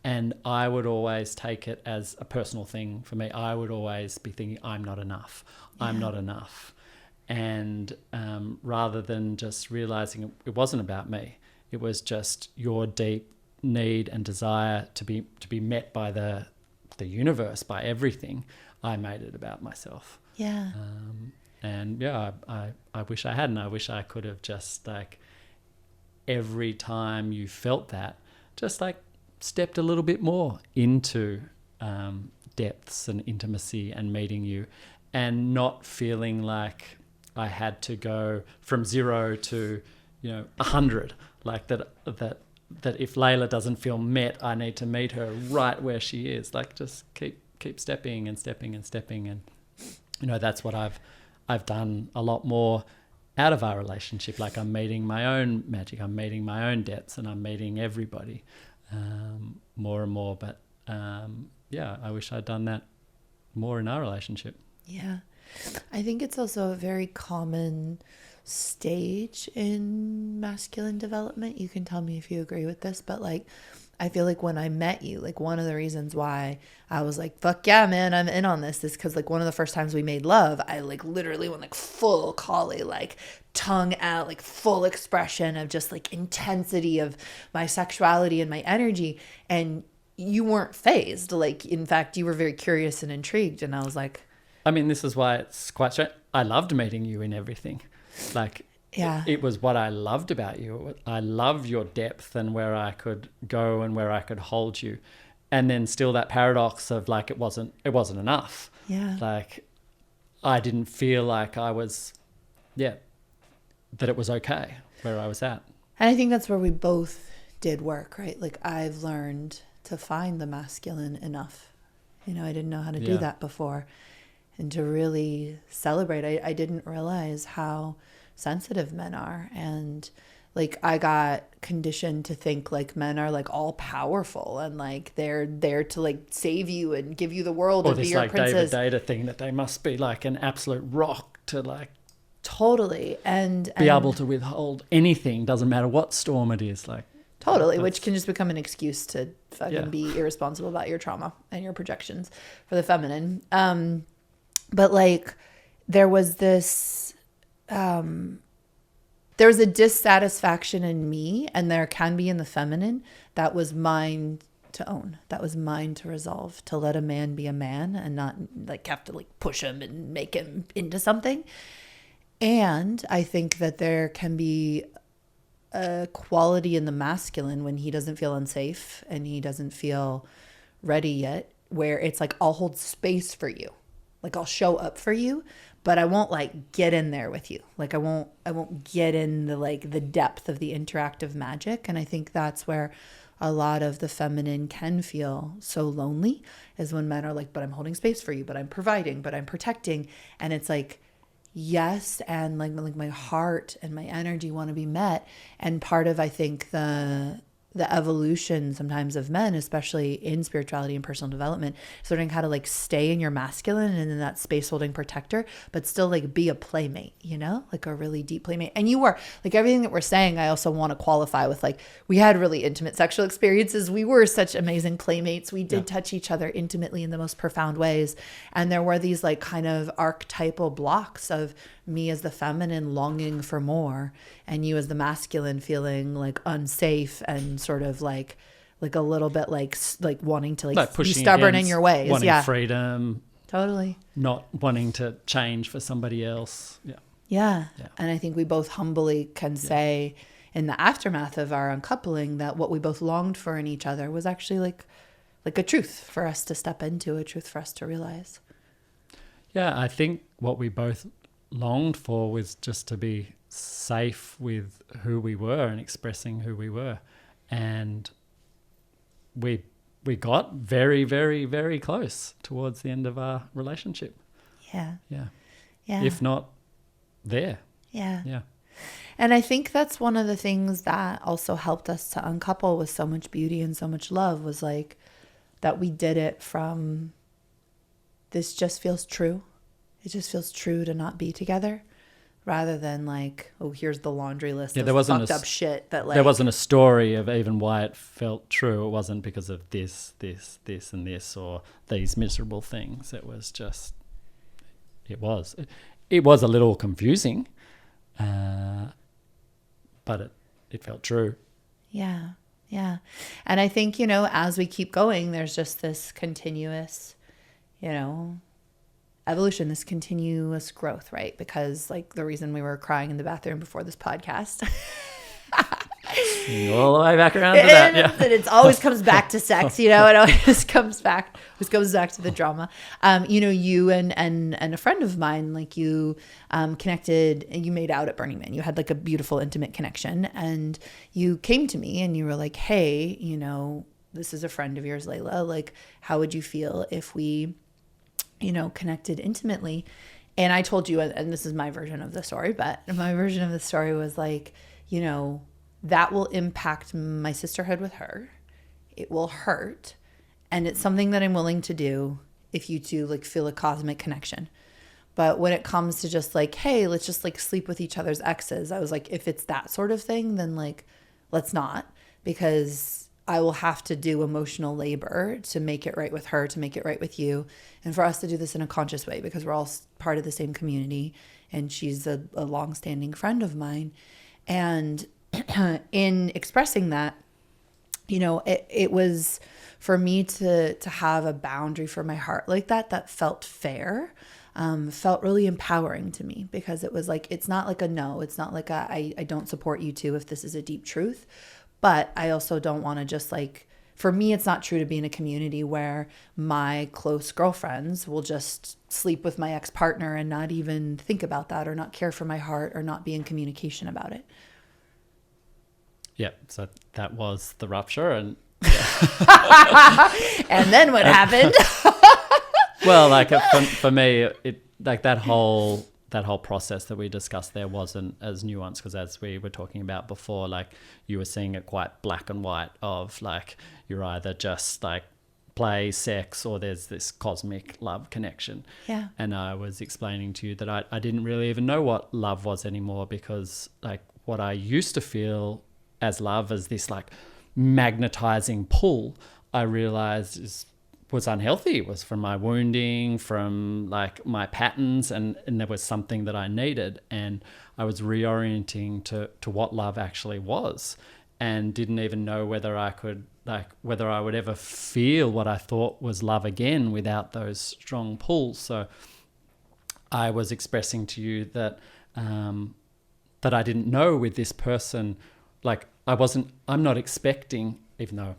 And I would always take it as a personal thing for me. I would always be thinking, I'm not enough. Yeah. I'm not enough. And rather than just realizing it wasn't about me, it was just your deep need and desire to be met by the universe, by everything, I made it about myself. Yeah. And yeah, I wish I hadn't. I wish I could have just like every time you felt that, just like stepped a little bit more into depths and intimacy and meeting you, and not feeling like I had to go from 0 to 100, like that if Layla doesn't feel met, I need to meet her right where she is. Like just keep stepping and stepping and stepping, and that's what I've done a lot more out of our relationship. Like I'm meeting my own magic, I'm meeting my own depths, and I'm meeting everybody more and more. But yeah, I wish I'd done that more in our relationship. Yeah. I think it's also a very common stage in masculine development. You can tell me if you agree with this, but like, I feel like when I met you, like one of the reasons why I was like, fuck yeah, man, I'm in on this is because like one of the first times we made love, I like literally went like full collie, like tongue out, like full expression of just like intensity of my sexuality and my energy. And you weren't fazed. Like, in fact, you were very curious and intrigued. And I was like, I mean, this is why it's quite strange. I loved meeting you in everything. Like, yeah, it was what I loved about you. I loved your depth and where I could go and where I could hold you. And then still that paradox of like, it wasn't enough. Yeah. Like I didn't feel like I was, that it was okay where I was at. And I think that's where we both did work, right? Like I've learned to find the masculine enough. I didn't know how to do that before. And to really celebrate, I didn't realize how sensitive men are. And like I got conditioned to think like men are like all powerful and like they're there to like save you and give you the world and be your princess. Or this like David Data thing that they must be like an absolute rock to like Totally. And be able to withhold anything, doesn't matter what storm it is. Like, totally, which can just become an excuse to fucking Yeah. be irresponsible about your trauma and your projections for the feminine. But like there was this, there was a dissatisfaction in me, and there can be in the feminine, that was mine to own. That was mine to resolve, to let a man be a man and not like have to like push him and make him into something. And I think that there can be a quality in the masculine when he doesn't feel unsafe and he doesn't feel ready yet, where it's like, I'll hold space for you. Like I'll show up for you, but I won't like get in there with you. Like I won't get in the like the depth of the interactive magic. And I think that's where a lot of the feminine can feel so lonely, is when men are like, but I'm holding space for you, but I'm providing, but I'm protecting. And it's like, yes, and like my heart and my energy want to be met. And part of, I think, the evolution sometimes of men, especially in spirituality and personal development, is learning how to like stay in your masculine and in that space holding protector, but still like be a playmate, you know, like a really deep playmate. And you were like, everything that we're saying, I also want to qualify with like, we had really intimate sexual experiences. We were such amazing playmates. We did touch each other intimately in the most profound ways. And there were these like kind of archetypal blocks of me as the feminine longing for more, and you as the masculine feeling like unsafe and sort of like a little bit like wanting to like be stubborn in your ways, wanting freedom, totally, not wanting to change for somebody else. Yeah. And I think we both humbly can say in the aftermath of our uncoupling that what we both longed for in each other was actually like a truth for us to step into, a truth for us to realize. Yeah, I think what we both longed for was just to be safe with who we were and expressing who we were. And we got very, very, very close towards the end of our relationship. Yeah. If not there. Yeah. And I think that's one of the things that also helped us to uncouple with so much beauty and so much love, was like that we did it from, this just feels true. It just feels true to not be together, rather than like, oh, here's the laundry list of fucked up shit that like... There wasn't a story of even why it felt true. It wasn't because of this, and this, or these miserable things. It was just... It was a little confusing, but it felt true. Yeah. And I think, you know, as we keep going, there's just this continuous, you know, evolution, this continuous growth, right? Because like the reason we were crying in the bathroom before this podcast all the way back around to that, yeah. And it always comes back to sex, you know, it always comes back to the drama. You know, you and a friend of mine, like you connected, and you made out at Burning Man. You had like a beautiful, intimate connection, and you came to me and you were like, hey, you know, this is a friend of yours, Layla. Like, how would you feel if we, you know, connected intimately? And I told you, and this is my version of the story, but my version of the story was like, you know, that will impact my sisterhood with her. It will hurt. And it's something that I'm willing to do if you two like feel a cosmic connection. But when it comes to just like, hey, let's just like sleep with each other's exes, I was like, if it's that sort of thing, then like, let's not, because I will have to do emotional labor to make it right with her, to make it right with you. And for us to do this in a conscious way, because we're all part of the same community, and she's a longstanding friend of mine. And in expressing that, you know, it was for me to have a boundary for my heart like that felt fair, felt really empowering to me, because it was like, it's not like a no, it's not like I don't support you two if this is a deep truth, but I also don't want to just like, for me, it's not true to be in a community where my close girlfriends will just sleep with my ex-partner and not even think about that, or not care for my heart, or not be in communication about it. Yeah, so that was the rupture, and and then what happened? Well, like for me, it like that whole process that we discussed there wasn't as nuanced, because as we were talking about before, like you were seeing it quite black and white of like, you're either just like play, sex, or there's this cosmic love connection. Yeah. And I was explaining to you that I didn't really even know what love was anymore, because like what I used to feel as love, as this like magnetizing pull, I realized was unhealthy. It was from my wounding, from like my patterns, and there was something that I needed. And I was reorienting to what love actually was, and didn't even know whether I would ever feel what I thought was love again without those strong pulls. So I was expressing to you that that I didn't know with this person, like I'm not expecting, even though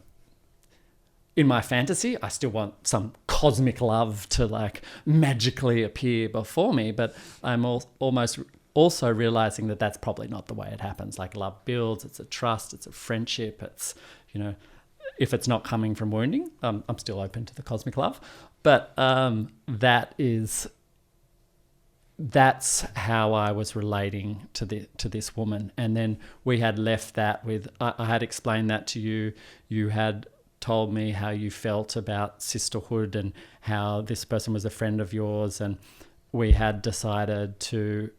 in my fantasy, I still want some cosmic love to like magically appear before me, but I'm almost also realizing that that's probably not the way it happens. Like love builds, it's a trust, it's a friendship, it's, if it's not coming from wounding, I'm still open to the cosmic love, but that's how I was relating to this woman. And then we had left that with, I had explained that to you. You had told me how you felt about sisterhood and how this person was a friend of yours, and we had decided to,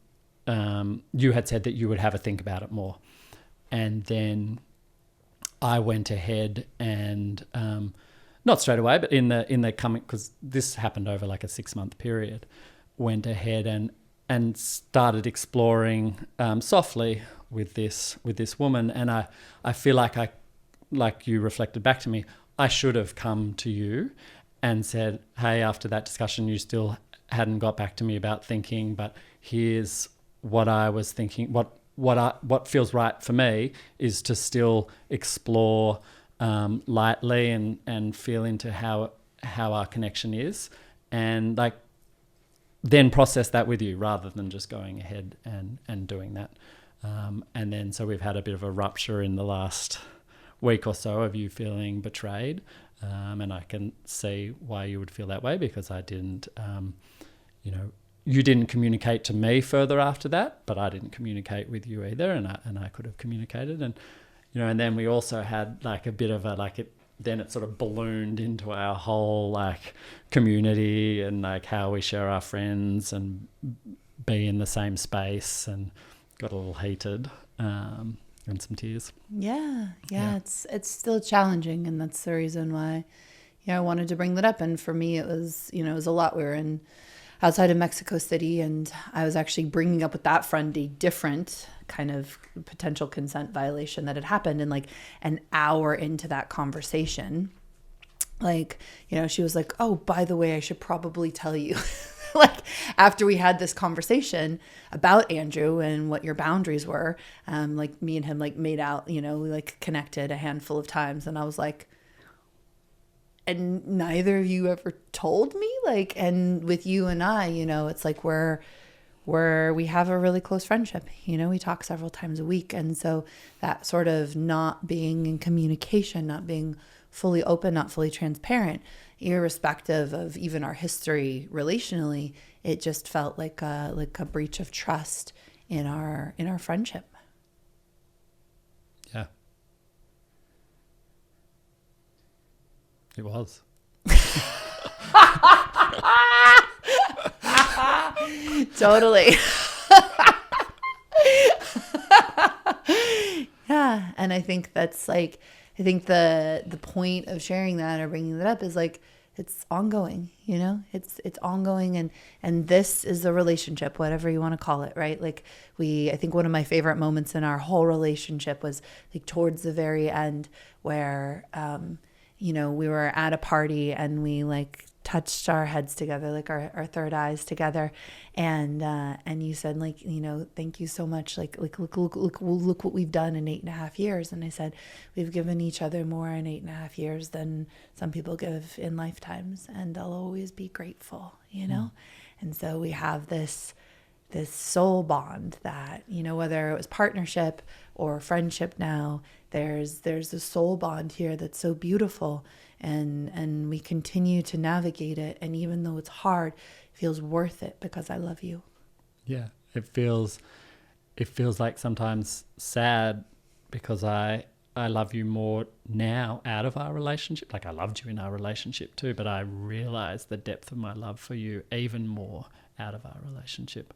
you had said that you would have a think about it more. And then I went ahead and, not straight away, but in the coming, because this happened over like a 6-month period, went ahead and started exploring softly with this woman. And I feel like you reflected back to me, I should have come to you and said, hey, after that discussion, you still hadn't got back to me about thinking, but here's what I was thinking. What feels right for me is to still explore lightly and feel into how our connection is, and like then process that with you rather than just going ahead and doing that. And then so we've had a bit of a rupture in the last week or so of you feeling betrayed, and I can see why you would feel that way, because I didn't, you didn't communicate to me further after that, but I didn't communicate with you either, and I could have communicated, and and then we also had like a bit of a then it sort of ballooned into our whole like community and like how we share our friends and be in the same space, and got a little heated. And some tears. Yeah. It's still challenging, and that's the reason why, I wanted to bring that up. And for me, it was, it was a lot. We were outside of Mexico City, and I was actually bringing up with that friend a different kind of potential consent violation that had happened. And like an hour into that conversation, like, she was like, oh, by the way, I should probably tell you. Like after we had this conversation about Andrew and what your boundaries were, like me and him like made out, we like connected a handful of times, and I was like, and neither of you ever told me, like, and with you and I, it's like we have a really close friendship, we talk several times a week. And so that sort of not being in communication, not being fully open, not fully transparent, irrespective of even our history relationally, it just felt like a breach of trust in our friendship. Yeah. It was. Totally. Yeah. And I think that's like, the point of sharing that or bringing that up is like, it's ongoing, it's ongoing. And this is a relationship, whatever you want to call it. Right. Like I think one of my favorite moments in our whole relationship was like towards the very end where, we were at a party and we like touched our heads together, like our third eyes together. And you said like, thank you so much. Like look what we've done in 8.5 years. And I said, we've given each other more in 8.5 years than some people give in lifetimes. And I'll always be grateful, And so we have this soul bond that, whether it was partnership or friendship now, there's a soul bond here that's so beautiful, and we continue to navigate it. And even though it's hard, it feels worth it because I love you. Yeah. It feels like sometimes sad because I I love you more now out of our relationship. Like I loved you in our relationship too, but I realized the depth of my love for you even more out of our relationship,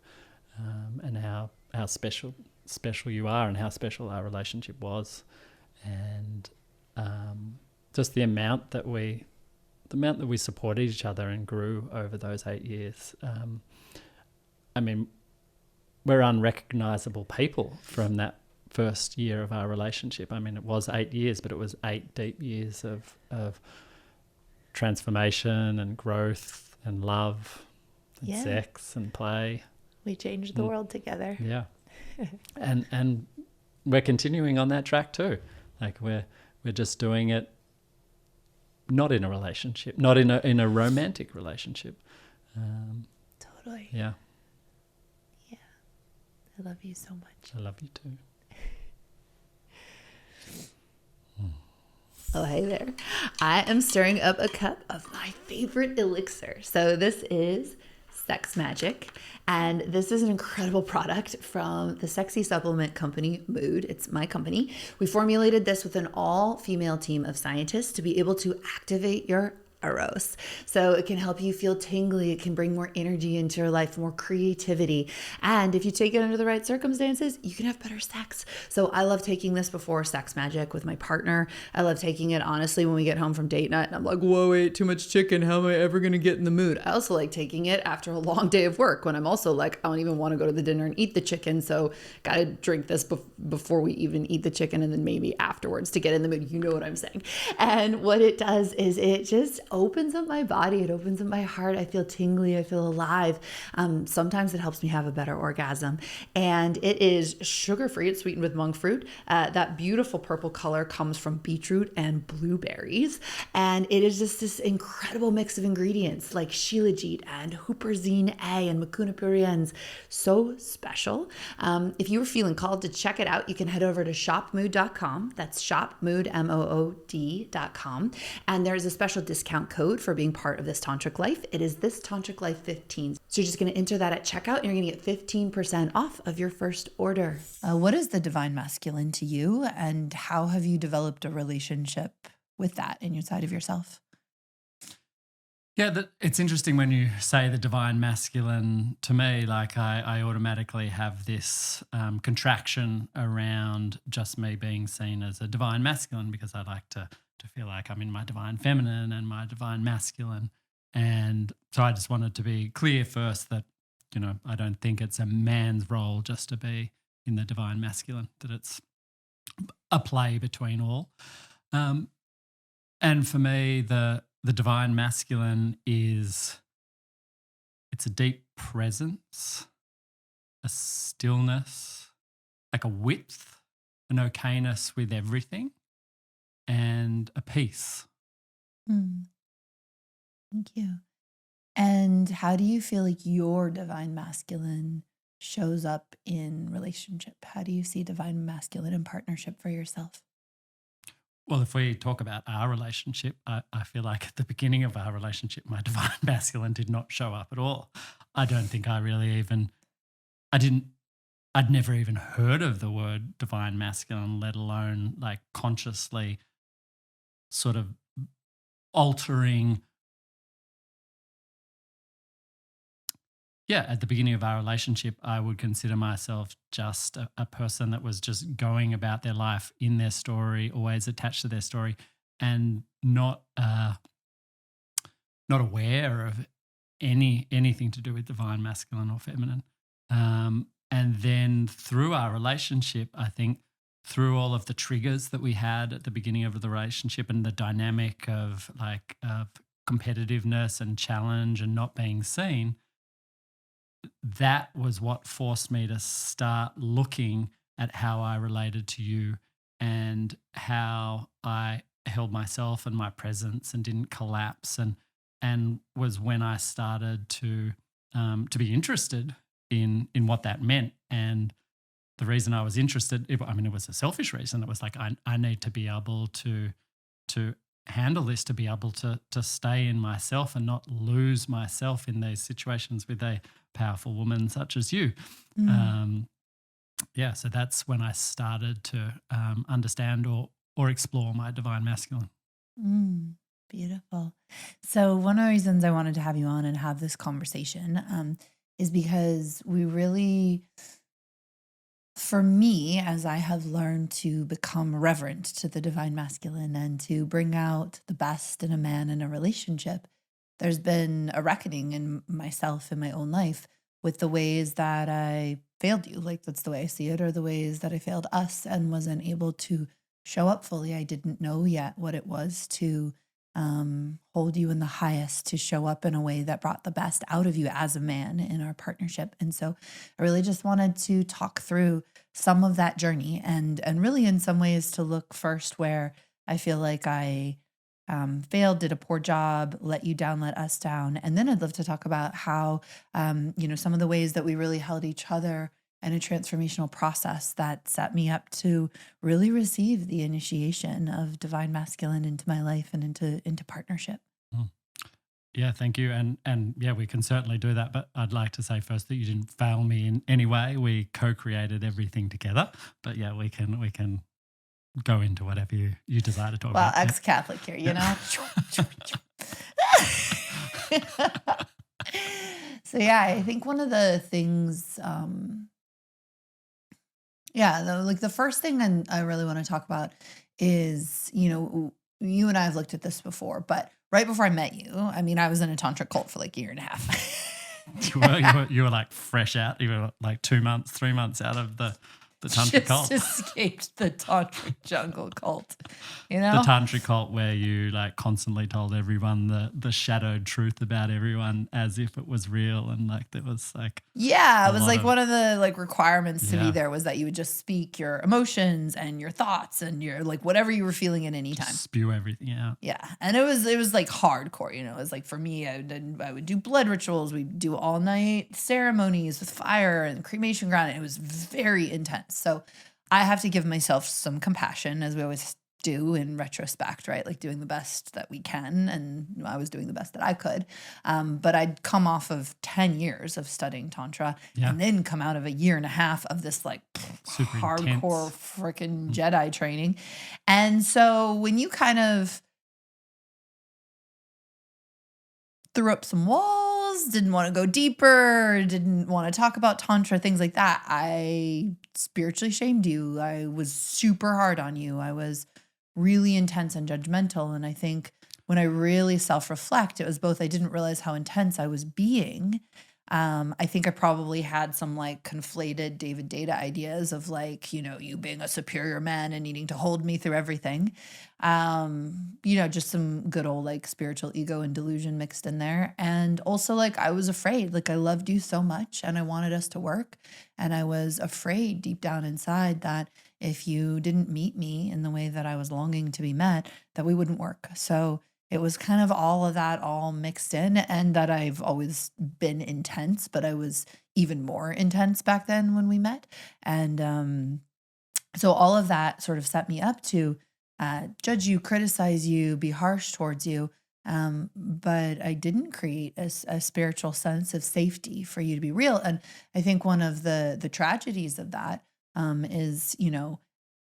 and how special you are and how special our relationship was, and just the amount that we supported each other and grew over those 8 years. I mean, we're unrecognizable people from that first year of our relationship. I mean, it was 8 years, but it was 8 deep years of transformation and growth and love and sex and play. We changed the world together. Yeah. and we're continuing on that track too. Like we're just doing it not in a relationship, not in a romantic relationship. Totally. Yeah. Yeah. I love you so much. I love you too. Oh, hey there. I am stirring up a cup of my favorite elixir. So this is Sex Magic, and this is an incredible product from the sexy supplement company Mood. It's my company. We formulated this with an all-female team of scientists to be able to activate your Eros. So it can help you feel tingly. It can bring more energy into your life, more creativity. And if you take it under the right circumstances, you can have better sex. So I love taking this before Sex Magic with my partner. I love taking it, honestly, when we get home from date night and I'm like, whoa, I ate too much chicken. How am I ever going to get in the mood? I also like taking it after a long day of work when I'm also like, I don't even want to go to the dinner and eat the chicken. So got to drink this before we even eat the chicken and then maybe afterwards to get in the mood. You know what I'm saying? And what it does is it just opens up my body. It opens up my heart. I feel tingly. I feel alive. Sometimes it helps me have a better orgasm. And it is sugar-free. It's sweetened with monk fruit. That beautiful purple color comes from beetroot and blueberries. And it is just this incredible mix of ingredients like shilajit and huperzine A and mucuna pruriens. So special. If you were feeling called to check it out, you can head over to shopmood.com. That's shopmood, MOOD.com. And there's a special discount code for being part of This Tantric Life. It is This Tantric Life 15. So you're just going to enter that at checkout and you're going to get 15% off of your first order. What is the divine masculine to you, and how have you developed a relationship with that inside of yourself? Yeah, it's interesting when you say the divine masculine. To me, like I automatically have this contraction around just me being seen as a divine masculine, because I like to feel like I'm in my divine feminine and my divine masculine. And so I just wanted to be clear first that, you know, I don't think it's a man's role just to be in the divine masculine, that it's a play between all. And for me, the divine masculine it's a deep presence, a stillness, like a width, an okayness with everything, and a peace. Thank you. And how do you feel like your divine masculine shows up in relationship? How do you see divine masculine in partnership for yourself? Well, if we talk about our relationship, I feel like at the beginning of our relationship, my divine masculine did not show up at all. I don't think I'd never even heard of the word divine masculine, let alone like consciously sort of altering. Yeah, at the beginning of our relationship, I would consider myself just a person that was just going about their life in their story, always attached to their story, and not aware of anything to do with divine masculine or feminine. And then through our relationship, I think through all of the triggers that we had at the beginning of the relationship and the dynamic of competitiveness and challenge and not being seen, that was what forced me to start looking at how I related to you and how I held myself and my presence and didn't collapse, and was when I started to be interested in what that meant. And the reason I was interested, it was a selfish reason. It was like I need to be able to handle this, to be able to stay in myself and not lose myself in these situations with a powerful woman such as you. So that's when I started to understand or or explore my divine masculine. Beautiful. So one of the reasons I wanted to have you on and have this conversation is because we really, for me, as I have learned to become reverent to the divine masculine and to bring out the best in a man in a relationship, there's been a reckoning in myself in my own life with the ways that I failed you. Like that's the way I see it, or the ways that I failed us and wasn't able to show up fully. I didn't know yet what it was to hold you in the highest, to show up in a way that brought the best out of you as a man in our partnership. And so I really just wanted to talk through some of that journey and really in some ways to look first where I feel like I failed, did a poor job, let you down, let us down. And then I'd love to talk about how, some of the ways that we really held each other in a transformational process that set me up to really receive the initiation of divine masculine into my life and into partnership. Yeah, thank you. And yeah, we can certainly do that. But I'd like to say first that you didn't fail me in any way. We co-created everything together. But yeah, we can go into whatever you desire to talk about. Well, ex-Catholic here, you know? So yeah, I think one of the things, the first thing I really want to talk about is, you and I have looked at this before, but right before I met you, I mean, I was in a tantric cult for like a year and a half. You were like fresh out. You were like 2 months, 3 months out of the tantric cult. Just escaped the tantric jungle cult, The tantric cult where you like constantly told everyone the shadowed truth about everyone as if it was real, and like there was like it was like one of the like requirements to be there was that you would just speak your emotions and your thoughts and your like whatever you were feeling at any time. Just spew everything out. Yeah, and it was like hardcore. It was like for me, I would do blood rituals. We'd do all night ceremonies with fire and cremation ground. It was very intense. So I have to give myself some compassion, as we always do in retrospect, right? Like doing the best that we can. And I was doing the best that I could. But I'd come off of 10 years of studying Tantra and then come out of a year and a half of this like super hardcore freaking Jedi training. And so when you kind of threw up some walls, didn't want to go deeper, didn't want to talk about Tantra, things like that, I spiritually shamed you. I was super hard on you. I was really intense and judgmental. And I think when I really self-reflect, it was both I didn't realize how intense I was being. I think I probably had some like conflated David Data ideas of like, you being a superior man and needing to hold me through everything. Just some good old like spiritual ego and delusion mixed in there. And also like I was afraid, like I loved you so much and I wanted us to work. And I was afraid deep down inside that if you didn't meet me in the way that I was longing to be met, that we wouldn't work. So it was kind of all of that all mixed in, and that I've always been intense, but I was even more intense back then when we met. And so all of that sort of set me up to judge you, criticize you, be harsh towards you. But I didn't create a spiritual sense of safety for you to be real. And I think one of the tragedies of that is,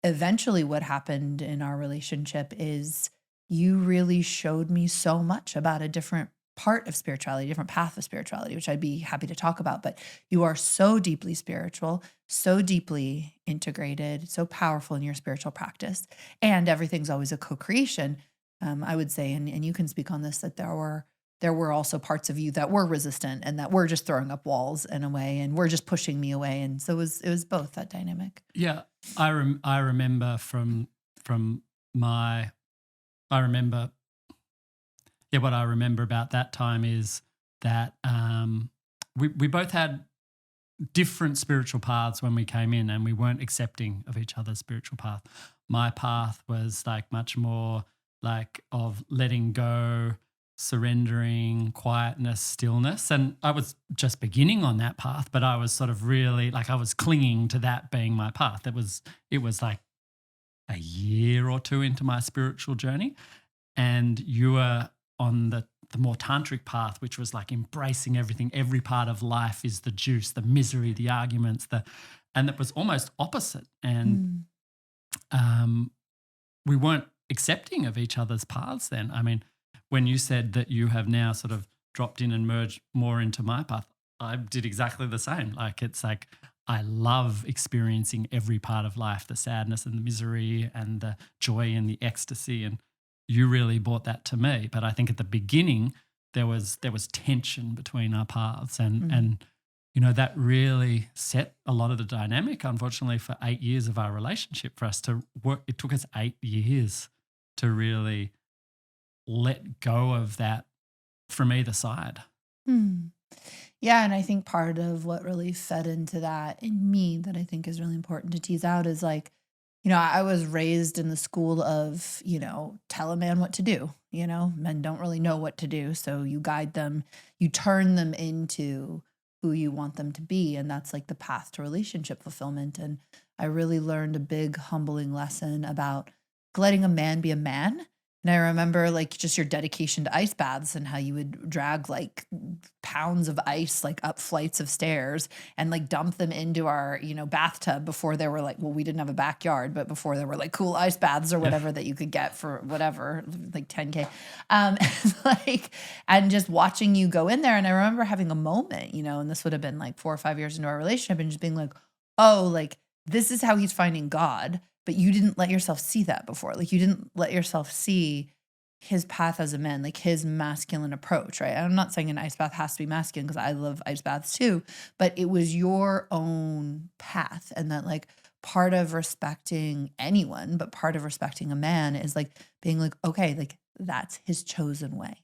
eventually what happened in our relationship is you really showed me so much about a different part of spirituality, different path of spirituality, which I'd be happy to talk about. But you are so deeply spiritual, so deeply integrated, so powerful in your spiritual practice. And everything's always a co-creation, I would say. And you can speak on this, that there were also parts of you that were resistant and that were just throwing up walls in a way and were just pushing me away. And so it was both that dynamic. Yeah. I remember what I remember about that time is that we both had different spiritual paths when we came in, and we weren't accepting of each other's spiritual path. My path was like much more like of letting go, surrendering, quietness, stillness. And I was just beginning on that path, but I was sort of really like I was clinging to that being my path. It was like a year or two into my spiritual journey, and you were on the more tantric path, which was like embracing everything. Every part of life is the juice, the misery, the arguments, and that was almost opposite. And we weren't accepting of each other's paths then. I mean, when you said that you have now sort of dropped in and merged more into my path, I did exactly the same. Like, it's like I love experiencing every part of life, the sadness and the misery and the joy and the ecstasy. And you really brought that to me. But I think at the beginning there was tension between our paths, and you know, that really set a lot of the dynamic, unfortunately, for 8 years of our relationship for us to work. It took us 8 years to really let go of that from either side. Hmm. Yeah, and I think part of what really fed into that in me that I think is really important to tease out is like, I was raised in the school of, tell a man what to do. Men don't really know what to do. So you guide them, you turn them into who you want them to be. And that's like the path to relationship fulfillment. And I really learned a big humbling lesson about letting a man be a man. And I remember like just your dedication to ice baths and how you would drag like pounds of ice like up flights of stairs and like dump them into our, bathtub before there were like, well, we didn't have a backyard, but before there were like cool ice baths or whatever that you could get for whatever, like 10K. And just watching you go in there. And I remember having a moment, and this would have been like 4 or 5 years into our relationship and just being like, oh, like this is how he's finding God. But you didn't let yourself see that before. Like you didn't let yourself see his path as a man, like his masculine approach, right? I'm not saying an ice bath has to be masculine because I love ice baths too, but it was your own path. And that like part of respecting anyone, but part of respecting a man is like being like, okay, like that's his chosen way,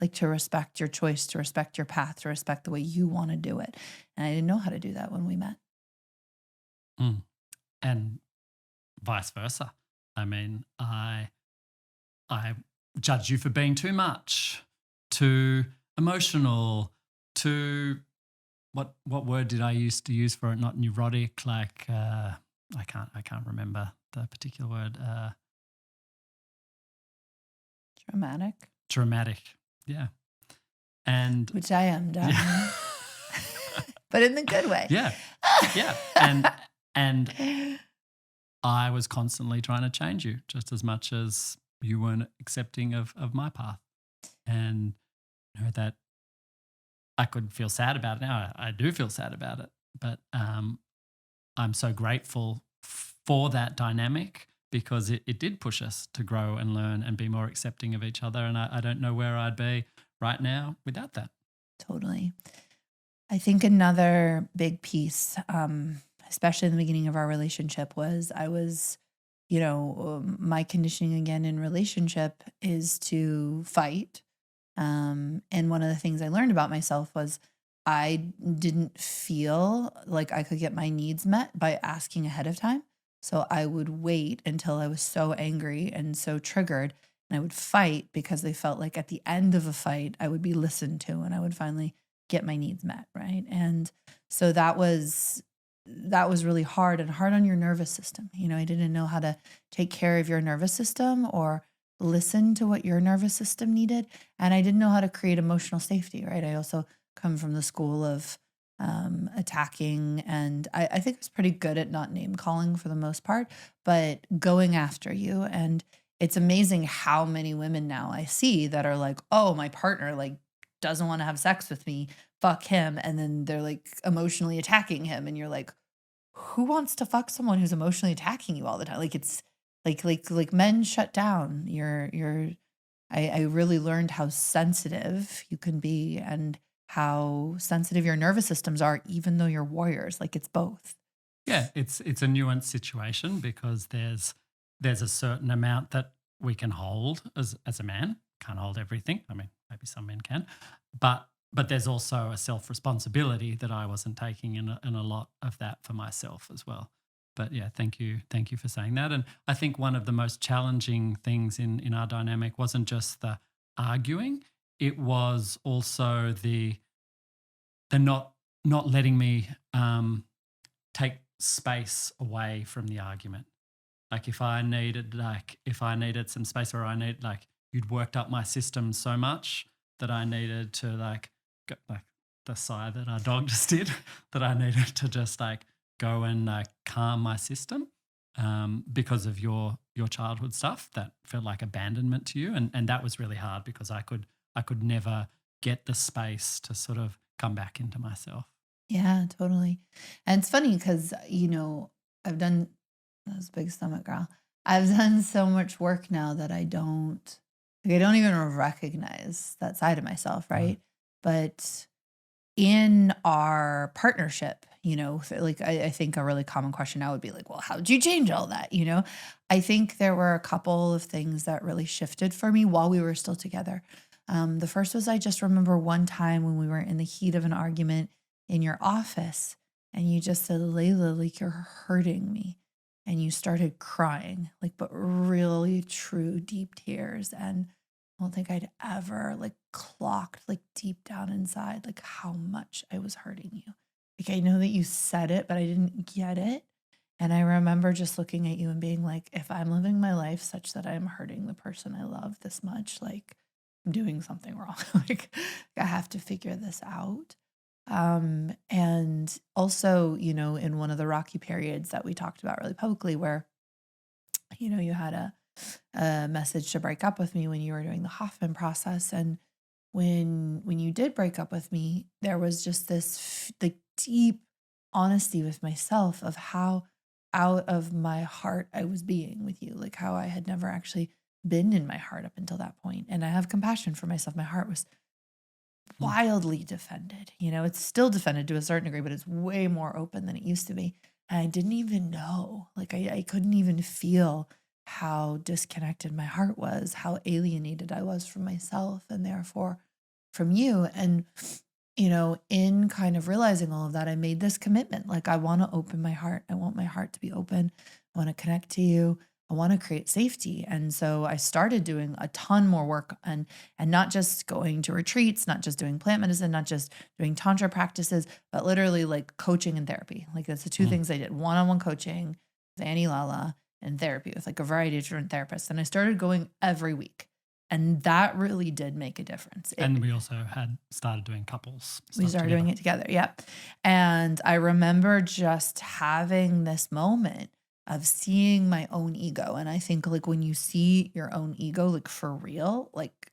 like to respect your choice, to respect your path, to respect the way you want to do it. And I didn't know how to do that when we met. And vice versa. I mean, I judged you for being too much, too emotional, too what word did I used to use for it? Not neurotic, like I can't remember the particular word. Dramatic. Yeah. And which I am, darling. Yeah. But in the good way. Yeah. Yeah. And I was constantly trying to change you just as much as you weren't accepting of my path. And that I could feel sad about it now. I do feel sad about it, but I'm so grateful for that dynamic because it did push us to grow and learn and be more accepting of each other. And I don't know where I'd be right now without that. Totally. I think another big piece, especially in the beginning of our relationship, was I was, my conditioning again in relationship is to fight. And one of the things I learned about myself was I didn't feel like I could get my needs met by asking ahead of time. So I would wait until I was so angry and so triggered, and I would fight because they felt like at the end of a fight, I would be listened to and I would finally get my needs met, right? And so that was really hard and hard on your nervous system. I didn't know how to take care of your nervous system or listen to what your nervous system needed. And I didn't know how to create emotional safety, right? I also come from the school of attacking. And I think I was pretty good at not name calling for the most part, but going after you. And it's amazing how many women now I see that are like, oh, my partner like doesn't want to have sex with me, fuck him. And then they're like emotionally attacking him. And you're like, who wants to fuck someone who's emotionally attacking you all the time? Like it's like men shut down. I really learned how sensitive you can be and how sensitive your nervous systems are, even though you're warriors. Like it's both. Yeah, it's a nuanced situation because there's a certain amount that we can hold as a man. Can't hold everything. I mean, maybe some men can, but there's also a self-responsibility that I wasn't taking in a lot of that for myself as well. But yeah, thank you for saying that. And I think one of the most challenging things in our dynamic wasn't just the arguing; it was also the not letting me take space away from the argument. Like if I needed some space, or you'd worked up my system so much that I needed to like the sigh that our dog just did, that I needed to just like go and calm my system. because of your childhood stuff that felt like abandonment to you, and that was really hard because I could never get the space to sort of come back into myself. Yeah, totally. And it's funny because, I've done, that was a big stomach girl. I've done so much work now that I don't even recognize that side of myself, right? But in our partnership, like I think a really common question now would be like, well, how did you change all that? I think there were a couple of things that really shifted for me while we were still together. The first was, I just remember one time when we were in the heat of an argument in your office, and you just said, Layla, like, you're hurting me. And you started crying, like, but really true, deep tears. And I don't think I'd ever like clocked like deep down inside, like how much I was hurting you. Like, I know that you said it, but I didn't get it. And I remember just looking at you and being like, if I'm living my life such that I'm hurting the person I love this much, like, I'm doing something wrong. Like, I have to figure this out. And also, in one of the rocky periods that we talked about really publicly, where, you had a message to break up with me when you were doing the Hoffman process. And when you did break up with me, there was just this like deep honesty with myself of how out of my heart I was being with you, like how I had never actually been in my heart up until that point. And I have compassion for myself. My heart was wildly defended. It's still defended to a certain degree, but it's way more open than it used to be. And I didn't even know, like, I couldn't even feel how disconnected my heart was, how alienated I was from myself and therefore from you. And, in kind of realizing all of that, I made this commitment. Like, I want to open my heart. I want my heart to be open. I want to connect to you. I want to create safety. And so I started doing a ton more work and not just going to retreats, not just doing plant medicine, not just doing tantra practices, but literally like coaching and therapy. Like, that's the two things I did: one-on-one coaching with Annie Lala and therapy with like a variety of different therapists. And I started going every week. And that really did make a difference. And we also had started doing couples. We started doing it together. Yep. And I remember just having this moment of seeing my own ego. And I think like when you see your own ego, like for real, like,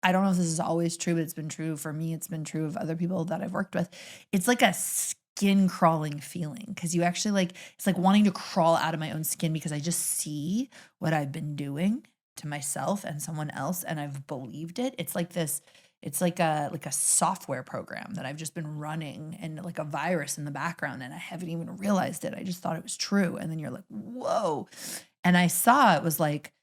I don't know if this is always true, but it's been true for me. It's been true of other people that I've worked with. It's like a skin crawling feeling because you actually like, it's like wanting to crawl out of my own skin because I just see what I've been doing to myself and someone else, and I've believed it. It's like this, it's like a software program that I've just been running and like a virus in the background, and I haven't even realized it. I just thought it was true. And then you're like, whoa. And I saw it was like,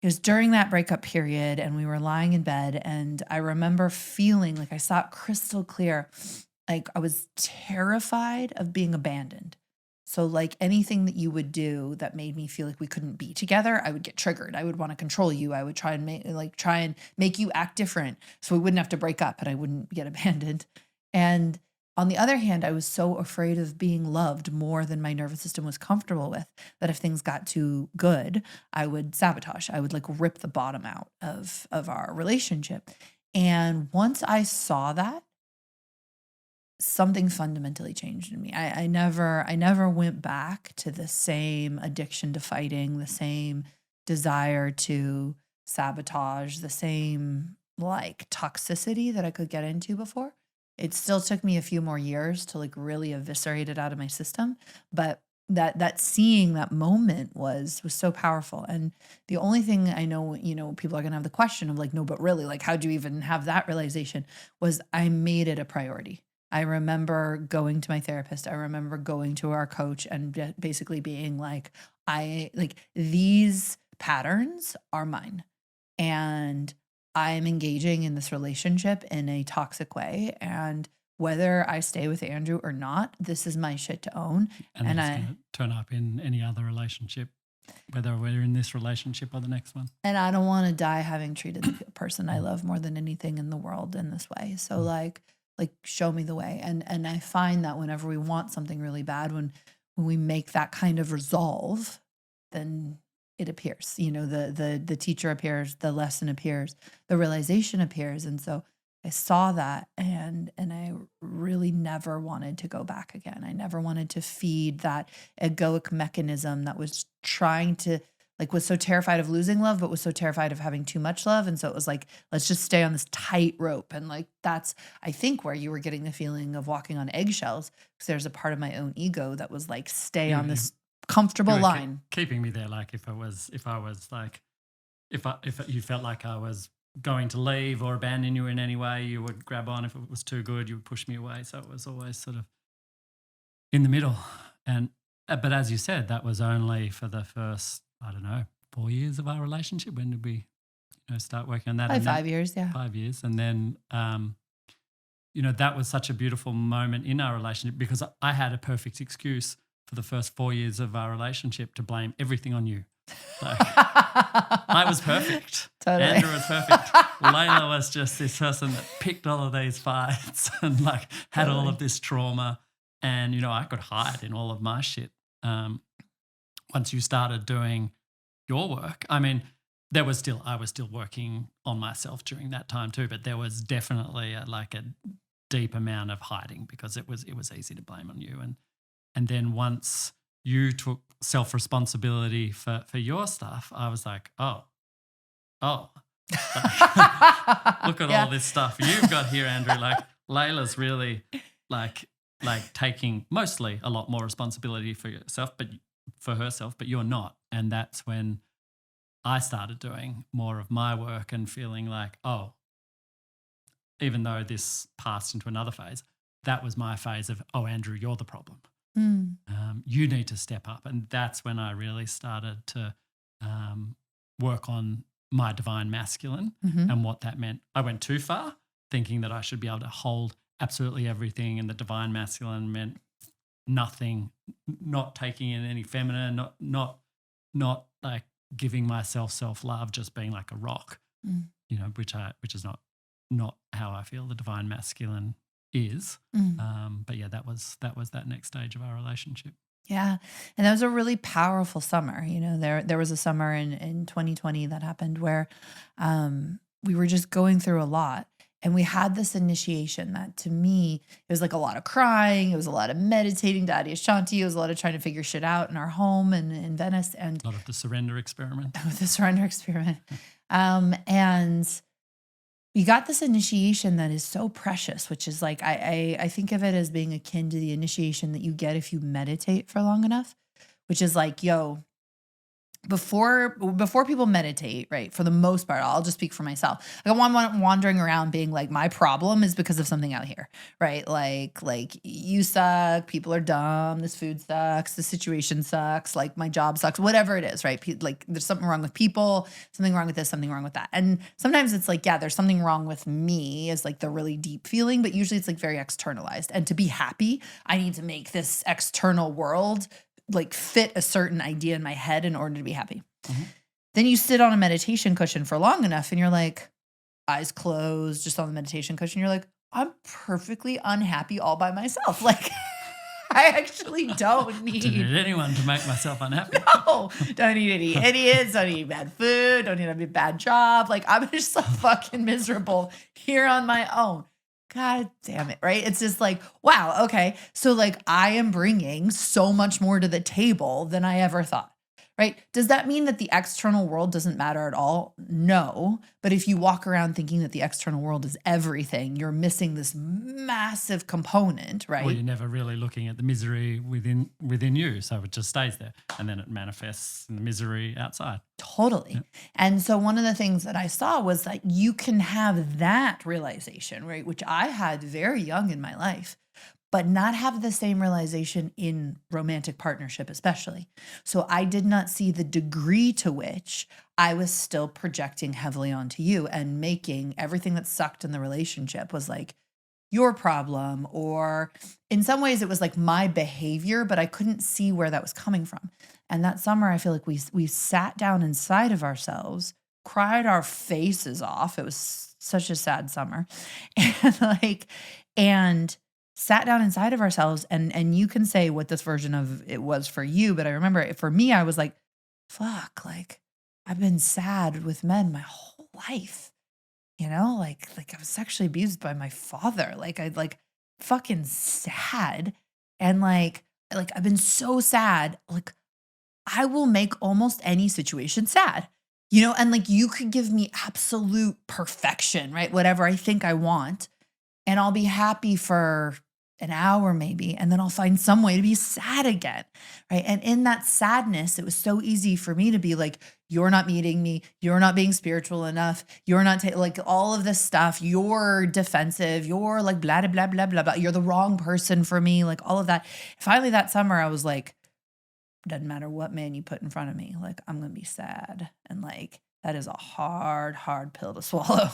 it was during that breakup period, and we were lying in bed, and I remember feeling like I saw it crystal clear. Like, I was terrified of being abandoned. So like anything that you would do that made me feel like we couldn't be together, I would get triggered. I would want to control you. I would try and make you act different so we wouldn't have to break up and I wouldn't get abandoned. And on the other hand, I was so afraid of being loved more than my nervous system was comfortable with that if things got too good, I would sabotage. I would like rip the bottom out of our relationship. And once I saw that, something fundamentally changed in me. I never went back to the same addiction to fighting, the same desire to sabotage, the same like toxicity that I could get into before. It still took me a few more years to like really eviscerate it out of my system, but that seeing that moment was so powerful. And the only thing I know, people are going to have the question of like, no, but really, like, how'd you even have that realization? Was I made it a priority. I remember going to my therapist. I remember going to our coach and basically being like, these patterns are mine. And I'm engaging in this relationship in a toxic way. And whether I stay with Andrew or not, this is my shit to own. And it's going to turn up in any other relationship, whether we're in this relationship or the next one. And I don't want to die having treated the person I love more than anything in the world in this way. So like show me the way. And I find that whenever we want something really bad, when we make that kind of resolve, then it appears, the teacher appears, the lesson appears, the realization appears. And so I saw that, and I really never wanted to go back again. I never wanted to feed that egoic mechanism that was trying to, like, was so terrified of losing love, but was so terrified of having too much love. And so it was like, let's just stay on this tight rope. And like, that's, I think, where you were getting the feeling of walking on eggshells, because there's a part of my own ego that was like, stay on this comfortable line. Keeping me there. Like if you felt like I was going to leave or abandon you in any way, you would grab on. If it was too good, you would push me away. So it was always sort of in the middle. And but as you said, that was only for the first, I don't know, 4 years of our relationship. When did we, start working on that? Probably 5 years, yeah. 5 years. And then, that was such a beautiful moment in our relationship, because I had a perfect excuse for the first 4 years of our relationship to blame everything on you. Like, I was perfect. Totally. Andrew was perfect. Layla was just this person that picked all of these fights and like had all of this trauma. And, I could hide in all of my shit. Once you started doing your work, I mean, I was still working on myself during that time too, but there was definitely a deep amount of hiding, because it was easy to blame on you. And then once you took self-responsibility for your stuff, I was like, oh, look at all this stuff you've got here, Andrew. Like, Layla's really like taking mostly a lot more responsibility for herself, but you're not. And that's when I started doing more of my work and feeling like, oh, even though this passed into another phase, that was my phase of, oh, Andrew, you're the problem. You need to step up. And that's when I really started to work on my divine masculine and what that meant. I went too far, thinking that I should be able to hold absolutely everything, and the divine masculine meant nothing, not taking in any feminine, not like giving myself self-love, just being like a rock, which is not how I feel the divine masculine is. But yeah, that was that next stage of our relationship. Yeah. And that was a really powerful summer. There was a summer in 2020 that happened where we were just going through a lot. And we had this initiation that, to me, it was like a lot of crying. It was a lot of meditating to Adi Ashanti. It was a lot of trying to figure shit out in our home in Venice. And a lot of the surrender experiment. And we got this initiation that is so precious, which is like, I think of it as being akin to the initiation that you get if you meditate for long enough, which is like, before people meditate, right, for the most part, I'll just speak for myself. Like, I'm wandering around being like, my problem is because of something out here, right? Like you suck, people are dumb, this food sucks, the situation sucks, like my job sucks, whatever it is, right? Like there's something wrong with people, something wrong with this, something wrong with that. And sometimes it's like, yeah, there's something wrong with me is like the really deep feeling, but usually it's like very externalized. And to be happy, I need to make this external world like fit a certain idea in my head in order to be happy. Then you sit on a meditation cushion for long enough and you're like, eyes closed, just on the meditation cushion. You're like, I'm perfectly unhappy all by myself. Like, I actually don't need anyone to make myself unhappy. No, don't need any idiots, don't need bad food, don't need a bad job. Like, I'm just so fucking miserable here on my own. God damn it, right? It's just like, wow, okay. So like, I am bringing so much more to the table than I ever thought, right? Does that mean that the external world doesn't matter at all? No. But if you walk around thinking that the external world is everything, you're missing this massive component, right? Well, you're never really looking at the misery within you. So it just stays there, and then it manifests in the misery outside. Totally. Yeah. And so one of the things that I saw was that you can have that realization, right? Which I had very young in my life, but not have the same realization in romantic partnership, especially. So I did not see the degree to which I was still projecting heavily onto you and making everything that sucked in the relationship was like your problem, or in some ways it was like my behavior, but I couldn't see where that was coming from. And that summer, I feel like we sat down inside of ourselves, cried our faces off. It was such a sad summer. And sat down inside of ourselves, and you can say what this version of it was for you, but I remember for me, I was like, fuck, like I've been sad with men my whole life. like I was sexually abused by my father. Like I like fucking sad. And like I've been so sad. Like I will make almost any situation sad. And like you could give me absolute perfection, right? Whatever I think I want, and I'll be happy for an hour maybe, and then I'll find some way to be sad again, right? And in that sadness, it was so easy for me to be like, you're not meeting me, you're not being spiritual enough, you're not like all of this stuff, you're defensive, you're like blah, blah, blah, blah, blah, blah, you're the wrong person for me, like all of that. Finally, that summer, I was like, doesn't matter what man you put in front of me, like I'm gonna be sad. And like that is a hard, hard pill to swallow.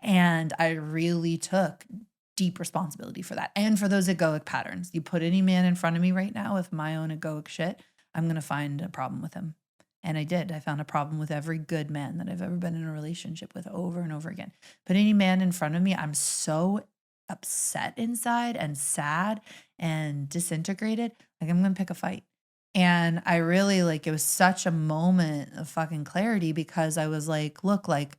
And I really took deep responsibility for that. And for those egoic patterns. You put any man in front of me right now with my own egoic shit, I'm gonna find a problem with him. And I did. I found a problem with every good man that I've ever been in a relationship with over and over again. Put any man in front of me, I'm so upset inside and sad and disintegrated. Like I'm gonna pick a fight. And I really like it was such a moment of fucking clarity because I was like, look, like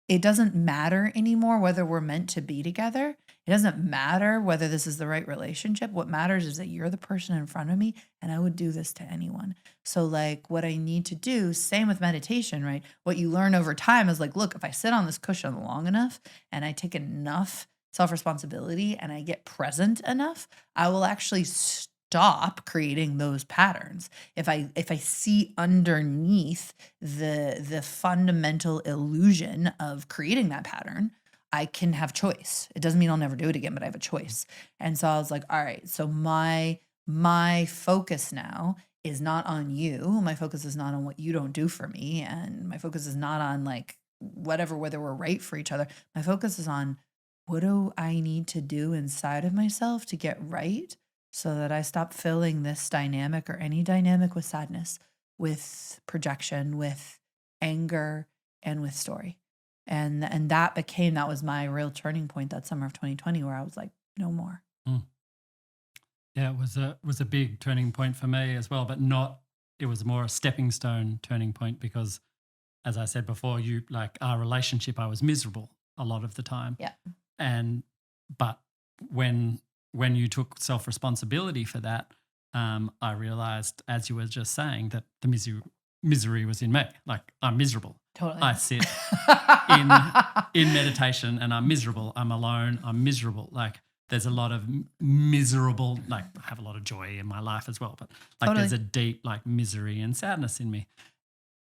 it doesn't matter anymore whether we're meant to be together. It doesn't matter whether this is the right relationship. What matters is that you're the person in front of me and I would do this to anyone. So like what I need to do, same with meditation, right? What you learn over time is like, look, if I sit on this cushion long enough and I take enough self-responsibility and I get present enough, I will actually stop creating those patterns. If I see underneath the fundamental illusion of creating that pattern, I can have choice. It doesn't mean I'll never do it again, but I have a choice. And so I was like, all right, so my focus now is not on you. My focus is not on what you don't do for me. And my focus is not on like whether we're right for each other. My focus is on what do I need to do inside of myself to get right so that I stop filling this dynamic or any dynamic with sadness, with projection, with anger, and with story. And that was my real turning point that summer of 2020 where I was like, no more. Yeah, it was a big turning point for me as well, but it was more a stepping stone turning point because as I said before, our relationship, I was miserable a lot of the time. Yeah. But when you took self-responsibility for that, I realized, as you were just saying, that the misery was in me. Like I'm miserable. Totally. I sit in meditation and I'm miserable. I'm alone. I'm miserable. Like there's a lot of miserable, like I have a lot of joy in my life as well, but like Totally. there's a deep like misery and sadness in me.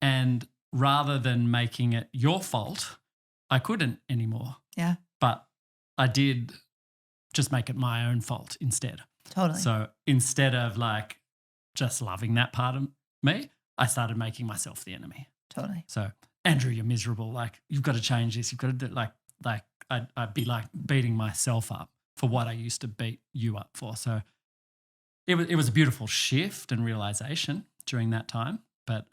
And rather than making it your fault, I couldn't anymore. Yeah. But I did just make it my own fault instead. Totally. So instead of like just loving that part of me, I started making myself the enemy. Totally. So Andrew, you're miserable. Like you've got to change this. You've got to do like I'd be like beating myself up for what I used to beat you up for. So it was a beautiful shift and realization during that time. But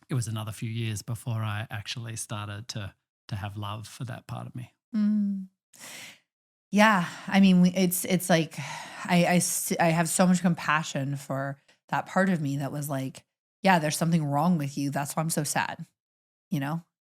it was another few years before I actually started to have love for that part of me. Mm. Yeah. I mean, it's like, I have so much compassion for that part of me that was like, yeah, there's something wrong with you. That's why I'm so sad.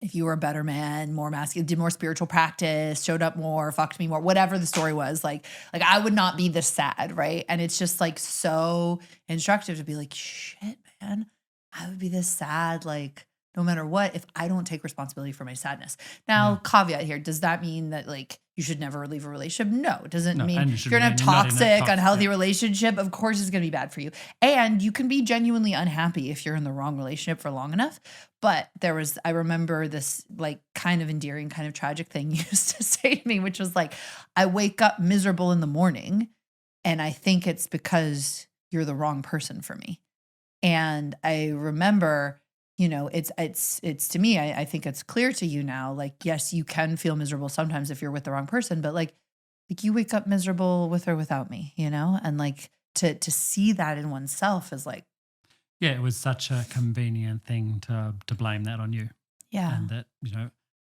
If you were a better man, more masculine, did more spiritual practice, showed up more, fucked me more, whatever the story was, like I would not be this sad. Right. And it's just like so instructive to be like, shit, man, I would be this sad. Like, no matter what, if I don't take responsibility for my sadness. Now, caveat here, does that mean that like you should never leave a relationship? No, it doesn't mean if you're in a toxic, unhealthy relationship, of course it's going to be bad for you. And you can be genuinely unhappy if you're in the wrong relationship for long enough. But I remember this like kind of endearing, kind of tragic thing you used to say to me, which was like, I wake up miserable in the morning and I think it's because you're the wrong person for me. And I remember, it's to me, I think it's clear to you now, like, yes, you can feel miserable sometimes if you're with the wrong person, but like you wake up miserable with or without me, and like to see that in oneself is like, yeah, it was such a convenient thing to blame that on you. Yeah. And that,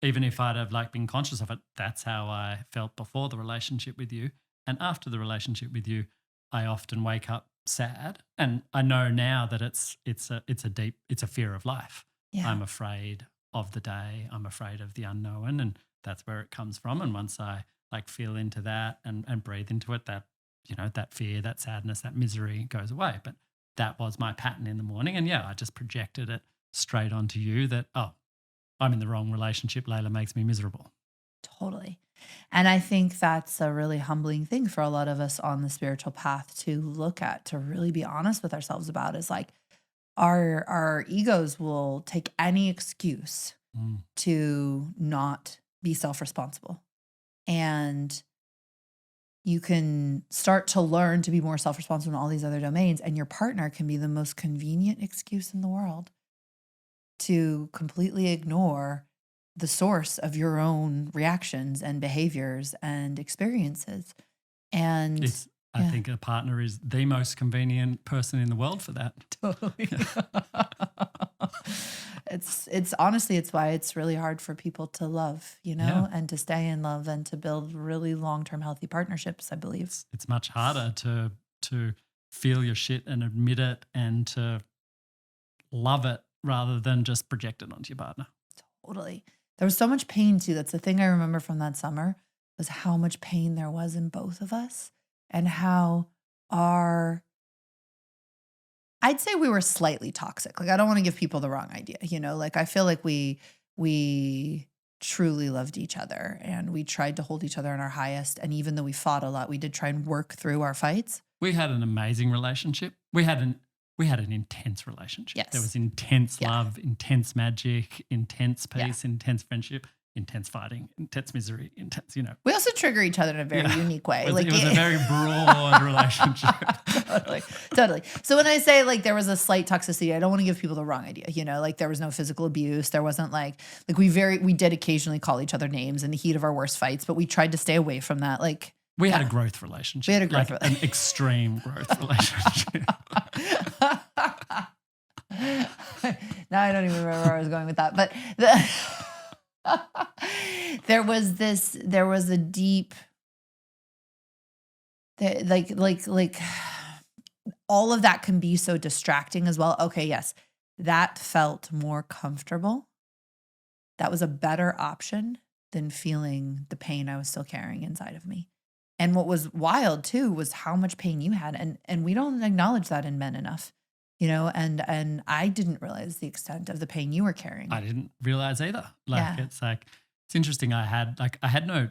even if I'd have like been conscious of it, that's how I felt before the relationship with you. And after the relationship with you, I often wake up sad. And I know now that it's a fear of life. Yeah. I'm afraid of the day. I'm afraid of the unknown, and that's where it comes from. And once I like feel into that and breathe into it, that, you know, that fear, that sadness, that misery goes away. But that was my pattern in the morning. And yeah, I just projected it straight onto you that, oh, I'm in the wrong relationship. Layla makes me miserable. Totally. And I think that's a really humbling thing for a lot of us on the spiritual path to look at, to really be honest with ourselves about, is like our egos will take any excuse to not be self-responsible. And you can start to learn to be more self-responsible in all these other domains, and your partner can be the most convenient excuse in the world to completely ignore the source of your own reactions and behaviors and experiences. And I think a partner is the most convenient person in the world for that. Totally. It's honestly, it's why it's really hard for people to love, you know, and to stay in love and to build really long-term healthy partnerships, I believe. It's much harder to feel your shit and admit it and to love it rather than just project it onto your partner. Totally. There was so much pain too. That's the thing I remember from that summer, was how much pain there was in both of us, and how I'd say we were slightly toxic. Like, I don't want to give people the wrong idea, you know, like I feel like we truly loved each other and we tried to hold each other in our highest. And even though we fought a lot, we did try and work through our fights. We had an amazing relationship. We had an intense relationship. Yes. There was intense love, intense magic, intense peace, intense friendship, intense fighting, intense misery, intense, you know. We also trigger each other in a very unique way. It was a very broad relationship. Totally. So when I say like there was a slight toxicity, I don't want to give people the wrong idea. You know, like there was no physical abuse. There wasn't like we did occasionally call each other names in the heat of our worst fights, but we tried to stay away from that. Like we had a growth relationship. We had a growth an extreme growth relationship. Now I don't even remember where I was going with that, but there was a deep, like all of that can be so distracting as well. Okay, yes, that felt more comfortable. That was a better option than feeling the pain I was still carrying inside of me. And what was wild too was how much pain you had, and we don't acknowledge that in men enough. You know, and I didn't realize the extent of the pain you were carrying. I didn't realize either. It's interesting. I had no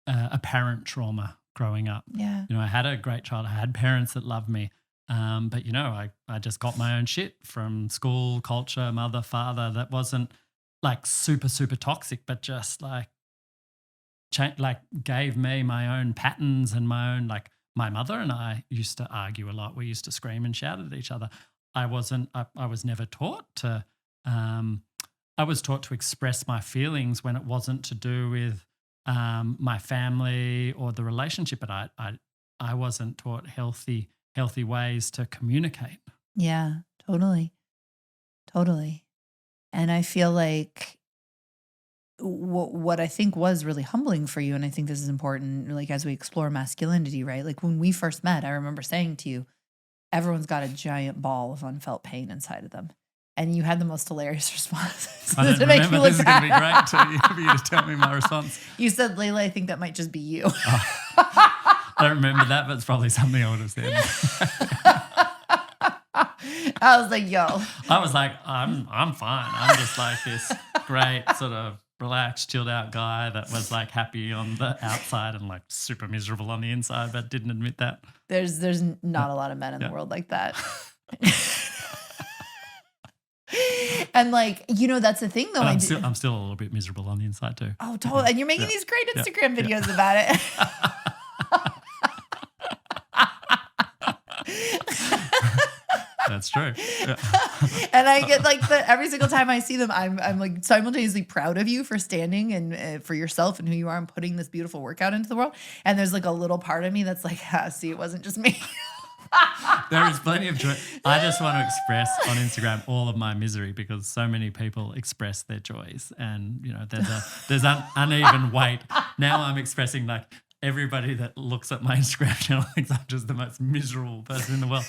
apparent trauma growing up. Yeah. You know, I had a great child. I had parents that loved me. But you know, I just got my own shit from school, culture, mother, father, that wasn't like super, super toxic, but just gave me my own patterns and my own, like, my mother and I used to argue a lot. We used to scream and shout at each other. I was never taught to, I was taught to express my feelings when it wasn't to do with my family or the relationship, but I wasn't taught healthy ways to communicate. Yeah, totally. Totally. And I feel like what I think was really humbling for you, and I think this is important, like as we explore masculinity, right? Like when we first met, I remember saying to you, everyone's got a giant ball of unfelt pain inside of them. And you had the most hilarious response. I don't remember. This is going to be great for you to tell me my response. You said, Layla, I think that might just be you. I don't remember that, but it's probably something I would have said. I was like, yo. I was like, I'm fine. I'm just like this great sort of relaxed, chilled out guy that was like happy on the outside and like super miserable on the inside, but didn't admit that. There's not a lot of men in the world like that. And like, you know, that's the thing though. I'm still a little bit miserable on the inside too. Oh, totally. And you're making these great Instagram videos about it. That's true. Yeah. And I get like every single time I see them, I'm like simultaneously proud of you for standing and for yourself and who you are and putting this beautiful workout into the world. And there's like a little part of me that's like, see, it wasn't just me. There is plenty of joy. I just want to express on Instagram all of my misery because so many people express their joys, and you know there's an uneven weight. Now I'm expressing like everybody that looks at my Instagram channel thinks I'm just the most miserable person in the world.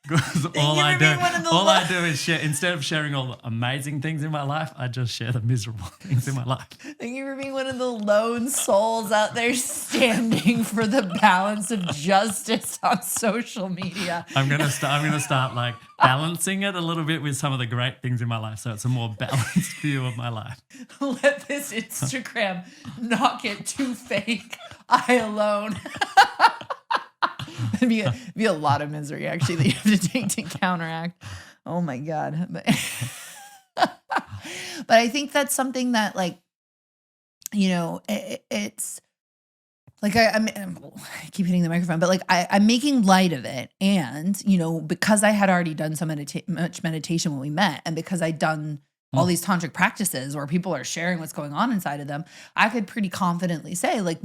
Because all I do is share. Instead of sharing all the amazing things in my life, I just share the miserable things in my life. Thank you for being one of the lone souls out there standing for the balance of justice on social media. I'm gonna start like balancing it a little bit with some of the great things in my life, so it's a more balanced view of my life. Let this Instagram not get too fake. I alone. It'd be a lot of misery actually that you have to take to counteract. Oh my God. But I think that's something that, like, you know, it's like I keep hitting the microphone, but like I'm making light of it. And, you know, because I had already done so much meditation when we met, and because I'd done all these tantric practices where people are sharing what's going on inside of them, I could pretty confidently say, like,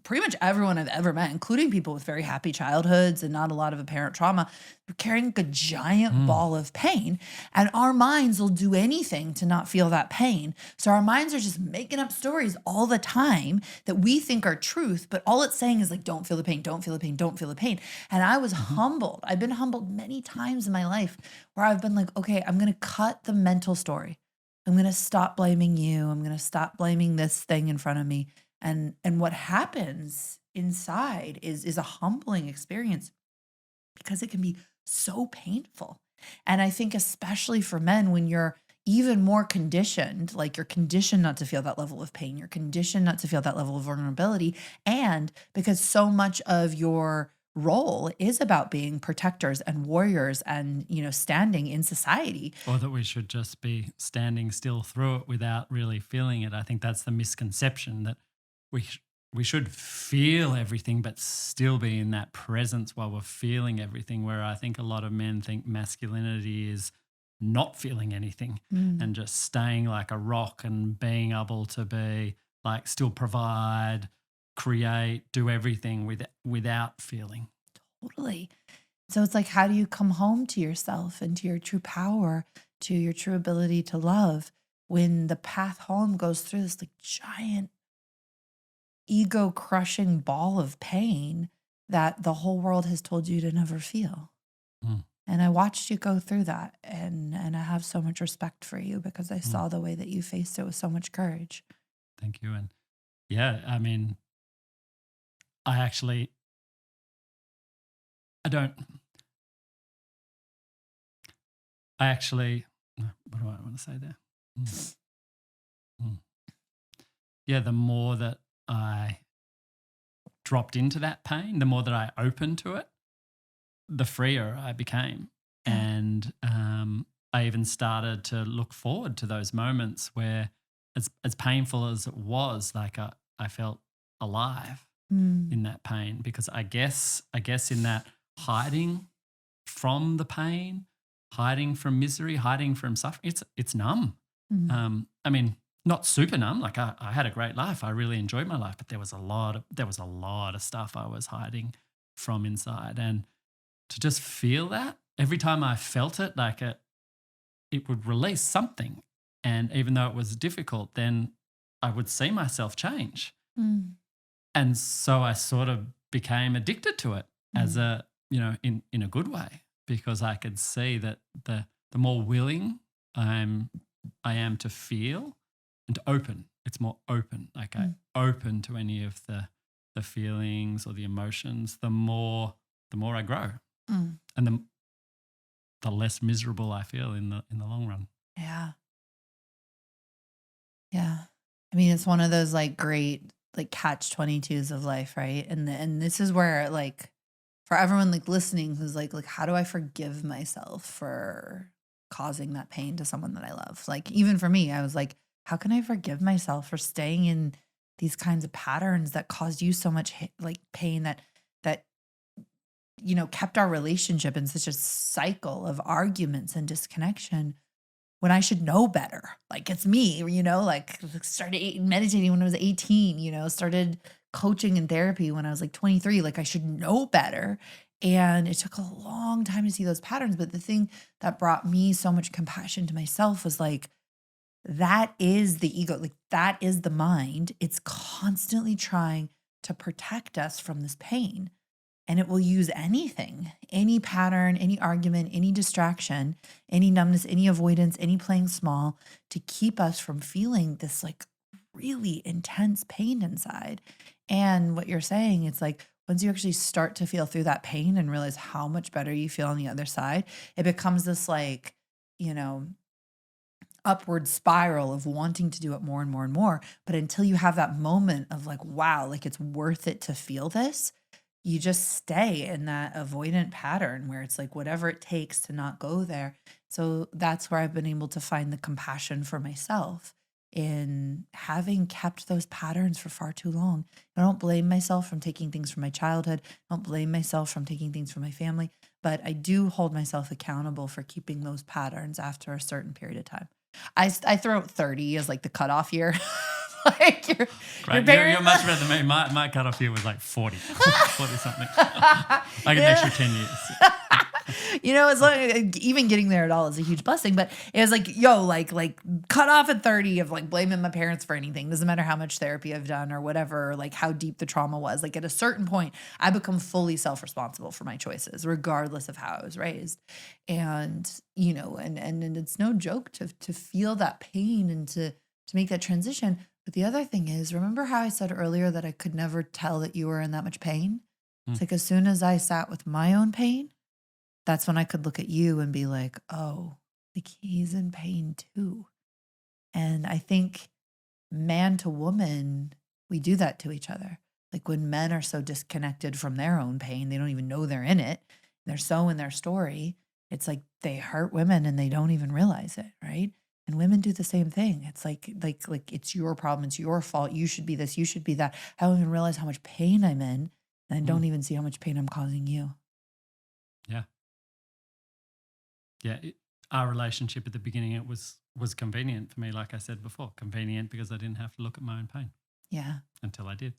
pretty much everyone I've ever met, including people with very happy childhoods and not a lot of apparent trauma, they're carrying like a giant ball of pain. And our minds will do anything to not feel that pain. So our minds are just making up stories all the time that we think are truth, but all it's saying is like, don't feel the pain, don't feel the pain, don't feel the pain. And I was humbled. I've been humbled many times in my life where I've been like, okay, I'm going to cut the mental story. I'm going to stop blaming you. I'm going to stop blaming this thing in front of me. And what happens inside is a humbling experience because it can be so painful. And I think especially for men, when you're even more conditioned, like you're conditioned not to feel that level of pain, you're conditioned not to feel that level of vulnerability. And because so much of your role is about being protectors and warriors and, you know, standing in society. Or that we should just be standing still through it without really feeling it. I think that's the misconception, that we should feel everything but still be in that presence while we're feeling everything, where I think a lot of men think masculinity is not feeling anything and just staying like a rock and being able to be like still provide, create, do everything without feeling. Totally. So it's like, how do you come home to yourself and to your true power, to your true ability to love, when the path home goes through this like giant ego-crushing ball of pain that the whole world has told you to never feel? And I watched you go through that, and I have so much respect for you because I saw the way that you faced it with so much courage. Thank you. And yeah, I mean, I what do I want to say there? Yeah, the more that I dropped into that pain, the more that I opened to it, the freer I became. And I even started to look forward to those moments where, as painful as it was, like I felt alive in that pain, because I guess in that hiding from the pain, hiding from misery, hiding from suffering, it's numb. I mean, not super numb. Like I had a great life. I really enjoyed my life, but there was a lot of stuff I was hiding from inside. And to just feel that every time I felt it, like it would release something. And even though it was difficult, then I would see myself change. And so I sort of became addicted to it as a, you know, in a good way, because I could see that the more willing I am to feel and to open, it's more open. Like I open to any of the feelings or the emotions, the more I grow, and the less miserable I feel in the long run. Yeah. I mean, it's one of those like great like catch-22s of life, right? And this is where, like, for everyone like listening who's like how do I forgive myself for causing that pain to someone that I love? Like, even for me, I was like, how can I forgive myself for staying in these kinds of patterns that caused you so much like pain, that you know, kept our relationship in such a cycle of arguments and disconnection, when I should know better? Like, it's me, you know, like started meditating when I was 18, you know, started coaching and therapy when I was like 23. Like, I should know better. And it took a long time to see those patterns. But the thing that brought me so much compassion to myself was like, that is the ego. Like, that is the mind. It's constantly trying to protect us from this pain. and it will use anything, any pattern, any argument, any distraction, any numbness, any avoidance, any playing small to keep us from feeling this like really intense pain inside. And what you're saying, it's like once you actually start to feel through that pain and realize how much better you feel on the other side, it becomes this like, you know, upward spiral of wanting to do it more and more and more. But until you have that moment of like, wow, like it's worth it to feel this, you just stay in that avoidant pattern where it's like whatever it takes to not go there. So that's where I've been able to find the compassion for myself in having kept those patterns for far too long. I don't blame myself from taking things from my childhood. I don't blame myself from taking things from my family, but I do hold myself accountable for keeping those patterns after a certain period of time. I throw out 30 as like the cutoff year. Like your You're much better than me. My cutoff year was like 40 something. Like an extra 10 years. You know, it's like even getting there at all is a huge blessing. But it was like, yo, like cut off at 30 of like blaming my parents for anything. Doesn't matter how much therapy I've done or whatever, like how deep the trauma was. Like at a certain point, I become fully self-responsible for my choices, regardless of how I was raised. And, you know, and it's no joke to feel that pain and to make that transition. But the other thing is, remember how I said earlier that I could never tell that you were in that much pain? It's like as soon as I sat with my own pain, that's when I could look at you and be like, oh, like he's in pain too. And I think man to woman, we do that to each other. Like when men are so disconnected from their own pain, they don't even know they're in it. They're so in their story. It's like they hurt women and they don't even realize it, right? And women do the same thing. It's like it's your problem. It's your fault. You should be this. You should be that. I don't even realize how much pain I'm in. And I don't even see how much pain I'm causing you. Yeah. Yeah. Our relationship at the beginning, it was convenient for me. Like I said before, convenient because I didn't have to look at my own pain. Yeah. Until I did.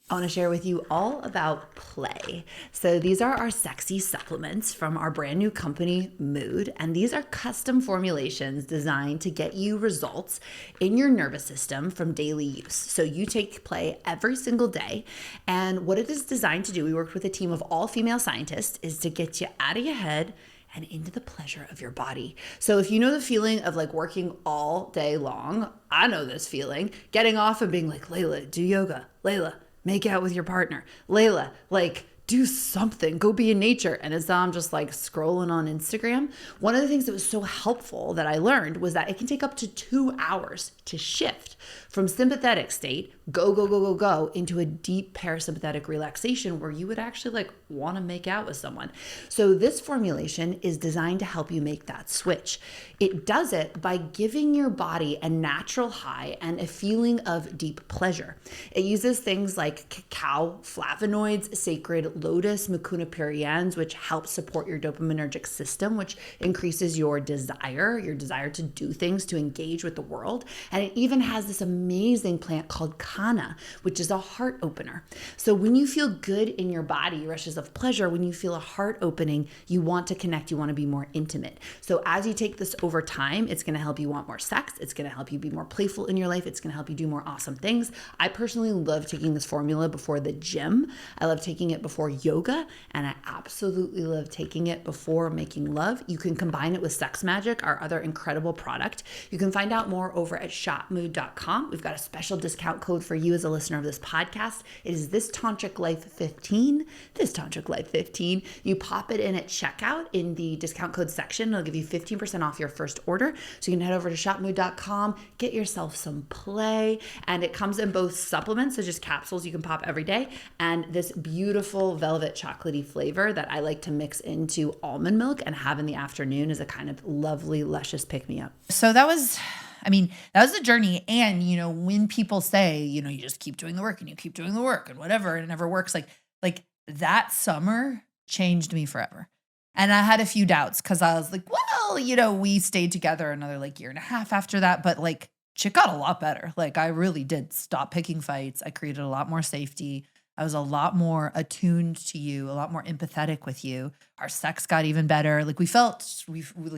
I want to share with you all about play. So these are our sexy supplements from our brand new company, Mood. And these are custom formulations designed to get you results in your nervous system from daily use. So you take play every single day. And what it is designed to do, we worked with a team of all female scientists, is to get you out of your head and into the pleasure of your body. So if you know the feeling of like working all day long, I know this feeling, getting off and being like, Layla, do yoga. Layla, make out with your partner. Layla, like do something, go be in nature. And as I'm just like scrolling on Instagram, one of the things that was so helpful that I learned was that it can take up to 2 hours to shift from sympathetic state, go, into a deep parasympathetic relaxation where you would actually like want to make out with someone. So this formulation is designed to help you make that switch. It does it by giving your body a natural high and a feeling of deep pleasure. It uses things like cacao flavonoids, sacred lotus, mucuna pruriens, which help support your dopaminergic system, which increases your desire to do things, to engage with the world. And it even has this amazing plant called kana, which is a heart opener. So when you feel good in your body, rushes of pleasure, when you feel a heart opening, you want to connect, you want to be more intimate. So as you take this over time, it's going to help you want more sex. It's going to help you be more playful in your life. It's going to help you do more awesome things. I personally love taking this formula before the gym. I love taking it before yoga, and I absolutely love taking it before making love. You can combine it with Sex Magic, our other incredible product. You can find out more over at shopmood.com. We've got a special discount code for you as a listener of this podcast. It is This Tantric Life 15. This Tantric Life 15. You pop it in at checkout in the discount code section. It'll give you 15% off your first order. So you can head over to shopmood.com, get yourself some play. And it comes in both supplements, so just capsules you can pop every day, and this beautiful velvet chocolatey flavor that I like to mix into almond milk and have in the afternoon as a kind of lovely, luscious pick-me-up. So that was the journey. And, you know, when people say, you know, you just keep doing the work and you keep doing the work and whatever, and it never works, like that summer changed me forever. And I had a few doubts because I was like, well, you know, we stayed together another like year and a half after that, but like shit got a lot better. Like I really did stop picking fights. I created a lot more safety. I was a lot more attuned to you, a lot more empathetic with you. Our sex got even better. Like we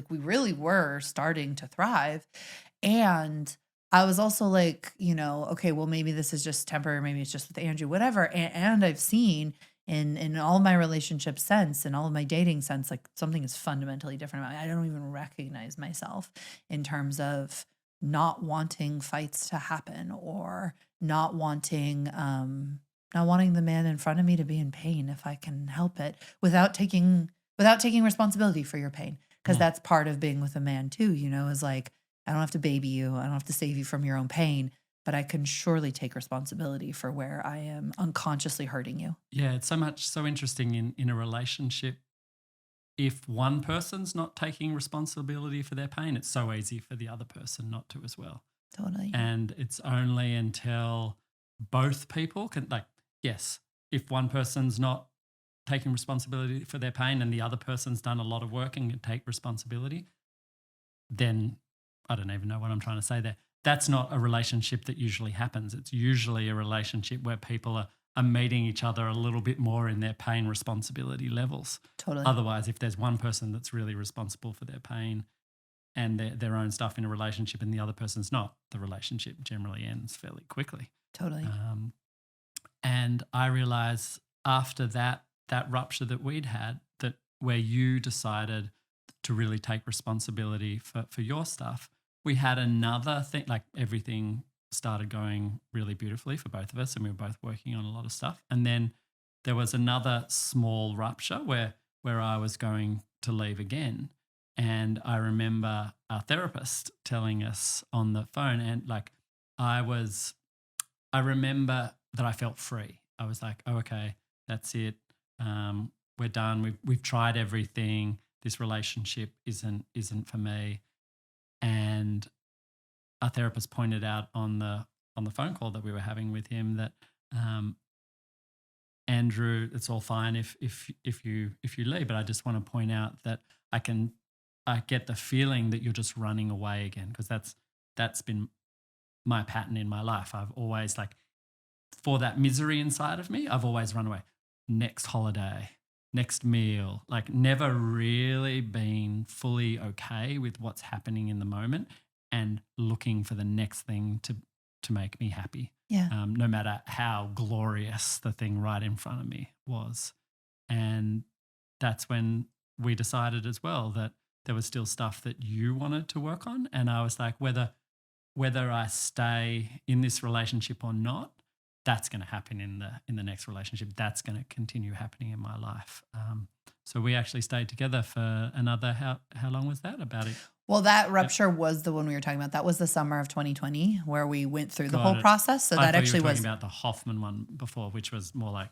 really were starting to thrive. And I was also like, you know, okay, well, maybe this is just temporary. Maybe it's just with Andrew, whatever. And I've seen in all of my relationship sense and all of my dating sense, like something is fundamentally different about me. I don't even recognize myself in terms of not wanting fights to happen or not wanting the man in front of me to be in pain if I can help it without taking responsibility for your pain. Because that's part of being with a man too, is like, I don't have to baby you. I don't have to save you from your own pain, but I can surely take responsibility for where I am unconsciously hurting you. Yeah, it's so interesting in a relationship. If one person's not taking responsibility for their pain, it's so easy for the other person not to as well. Totally. And it's only until both people can, like, yes, if one person's not taking responsibility for their pain and the other person's done a lot of work and can take responsibility, then I don't even know what I'm trying to say there. That's not a relationship that usually happens. It's usually a relationship where people are meeting each other a little bit more in their pain responsibility levels. Totally. Otherwise, if there's one person that's really responsible for their pain and their own stuff in a relationship and the other person's not, the relationship generally ends fairly quickly. Totally. And I realized after that rupture that we'd had, that where you decided to really take responsibility for your stuff, we had another thing, like everything started going really beautifully for both of us and we were both working on a lot of stuff. And then there was another small rupture where I was going to leave again. And I remember our therapist telling us on the phone, and like I remember that I felt free. I was like, oh, okay, that's it. We're done. We've tried everything. This relationship isn't for me. And our therapist pointed out on the phone call that we were having with him that Andrew, it's all fine if you leave, but I just want to point out that I get the feeling that you're just running away again, because that's been my pattern in my life. I've always, like, for that misery inside of me, I've always run away. Next holiday, next meal, like never really been fully okay with what's happening in the moment and looking for the next thing to make me happy. Yeah. No matter how glorious the thing right in front of me was. And that's when we decided as well that there was still stuff that you wanted to work on. And I was like, whether I stay in this relationship or not, that's going to happen in the next relationship. That's going to continue happening in my life. So we actually stayed together for another, how long was that? About it. Well, that rupture was the one we were talking about. That was the summer of 2020 where we went through the whole process. So that actually was about the Hoffman one before, which was more like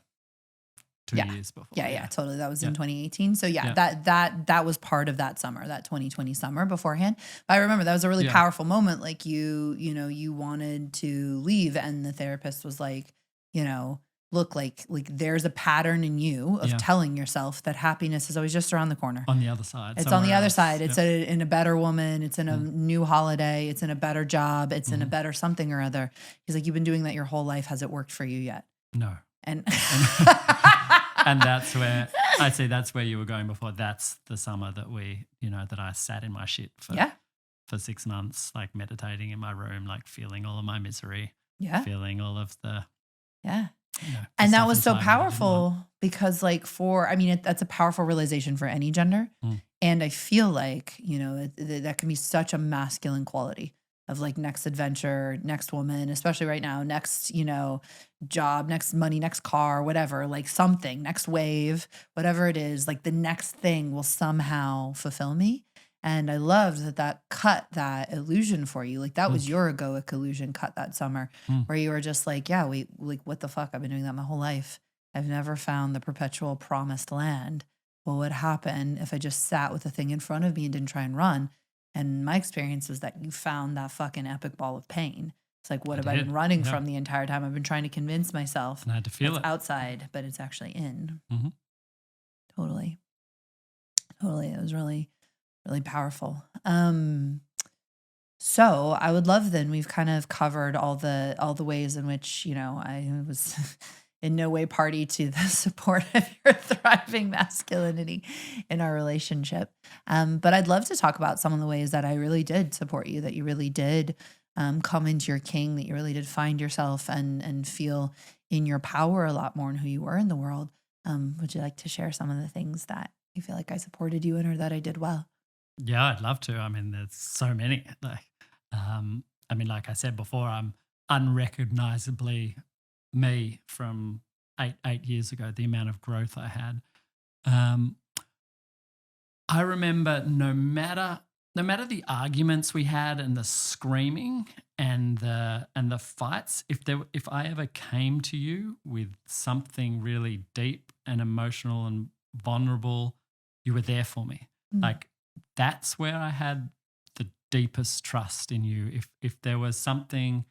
2 years before. Yeah, totally. That was in 2018. So that was part of that summer, that 2020 summer beforehand. But I remember that was a really powerful moment. Like you wanted to leave, and the therapist was like, look, like there's a pattern in you of telling yourself that happiness is always just around the corner. On the other side. It's on the other side. It's in a better woman. It's in a new holiday. It's in a better job. It's in a better something or other. He's like, you've been doing that your whole life. Has it worked for you yet? No. And and that's where I'd say that's where you were going before. That's the summer that that I sat in my shit for 6 months, like meditating in my room, like feeling all of my misery, feeling all of the and that was so powerful because that's a powerful realization for any gender. And I feel like, that can be such a masculine quality of like next adventure, next woman, especially right now, next, job, next money, next car, whatever, like something, next wave, whatever it is, like the next thing will somehow fulfill me. And I loved that cut that illusion for you. Like that was your egoic illusion cut that summer where you were just like, what the fuck? I've been doing that my whole life. I've never found the perpetual promised land. Well, what happened if I just sat with the thing in front of me and didn't try and run? And my experience was that you found that fucking epic ball of pain. It's like, what have I been running from the entire time? I've been trying to convince myself and I had to feel it outside, but it's actually in. Totally. It was really, really powerful. So I would love then, we've kind of covered all the ways in which, I was in no way party to the support of your thriving masculinity in our relationship. But I'd love to talk about some of the ways that I really did support you, that you really did come into your king, that you really did find yourself and feel in your power a lot more in who you were in the world. Would you like to share some of the things that you feel like I supported you in or that I did well? Yeah, I'd love to. I mean, there's so many. Like I said before, I'm unrecognizably me from eight years ago. The amount of growth I had. Um, I remember no matter the arguments we had and the screaming and the fights, if I ever came to you with something really deep and emotional and vulnerable, you were there for me. Like that's where I had the deepest trust in you. If there was something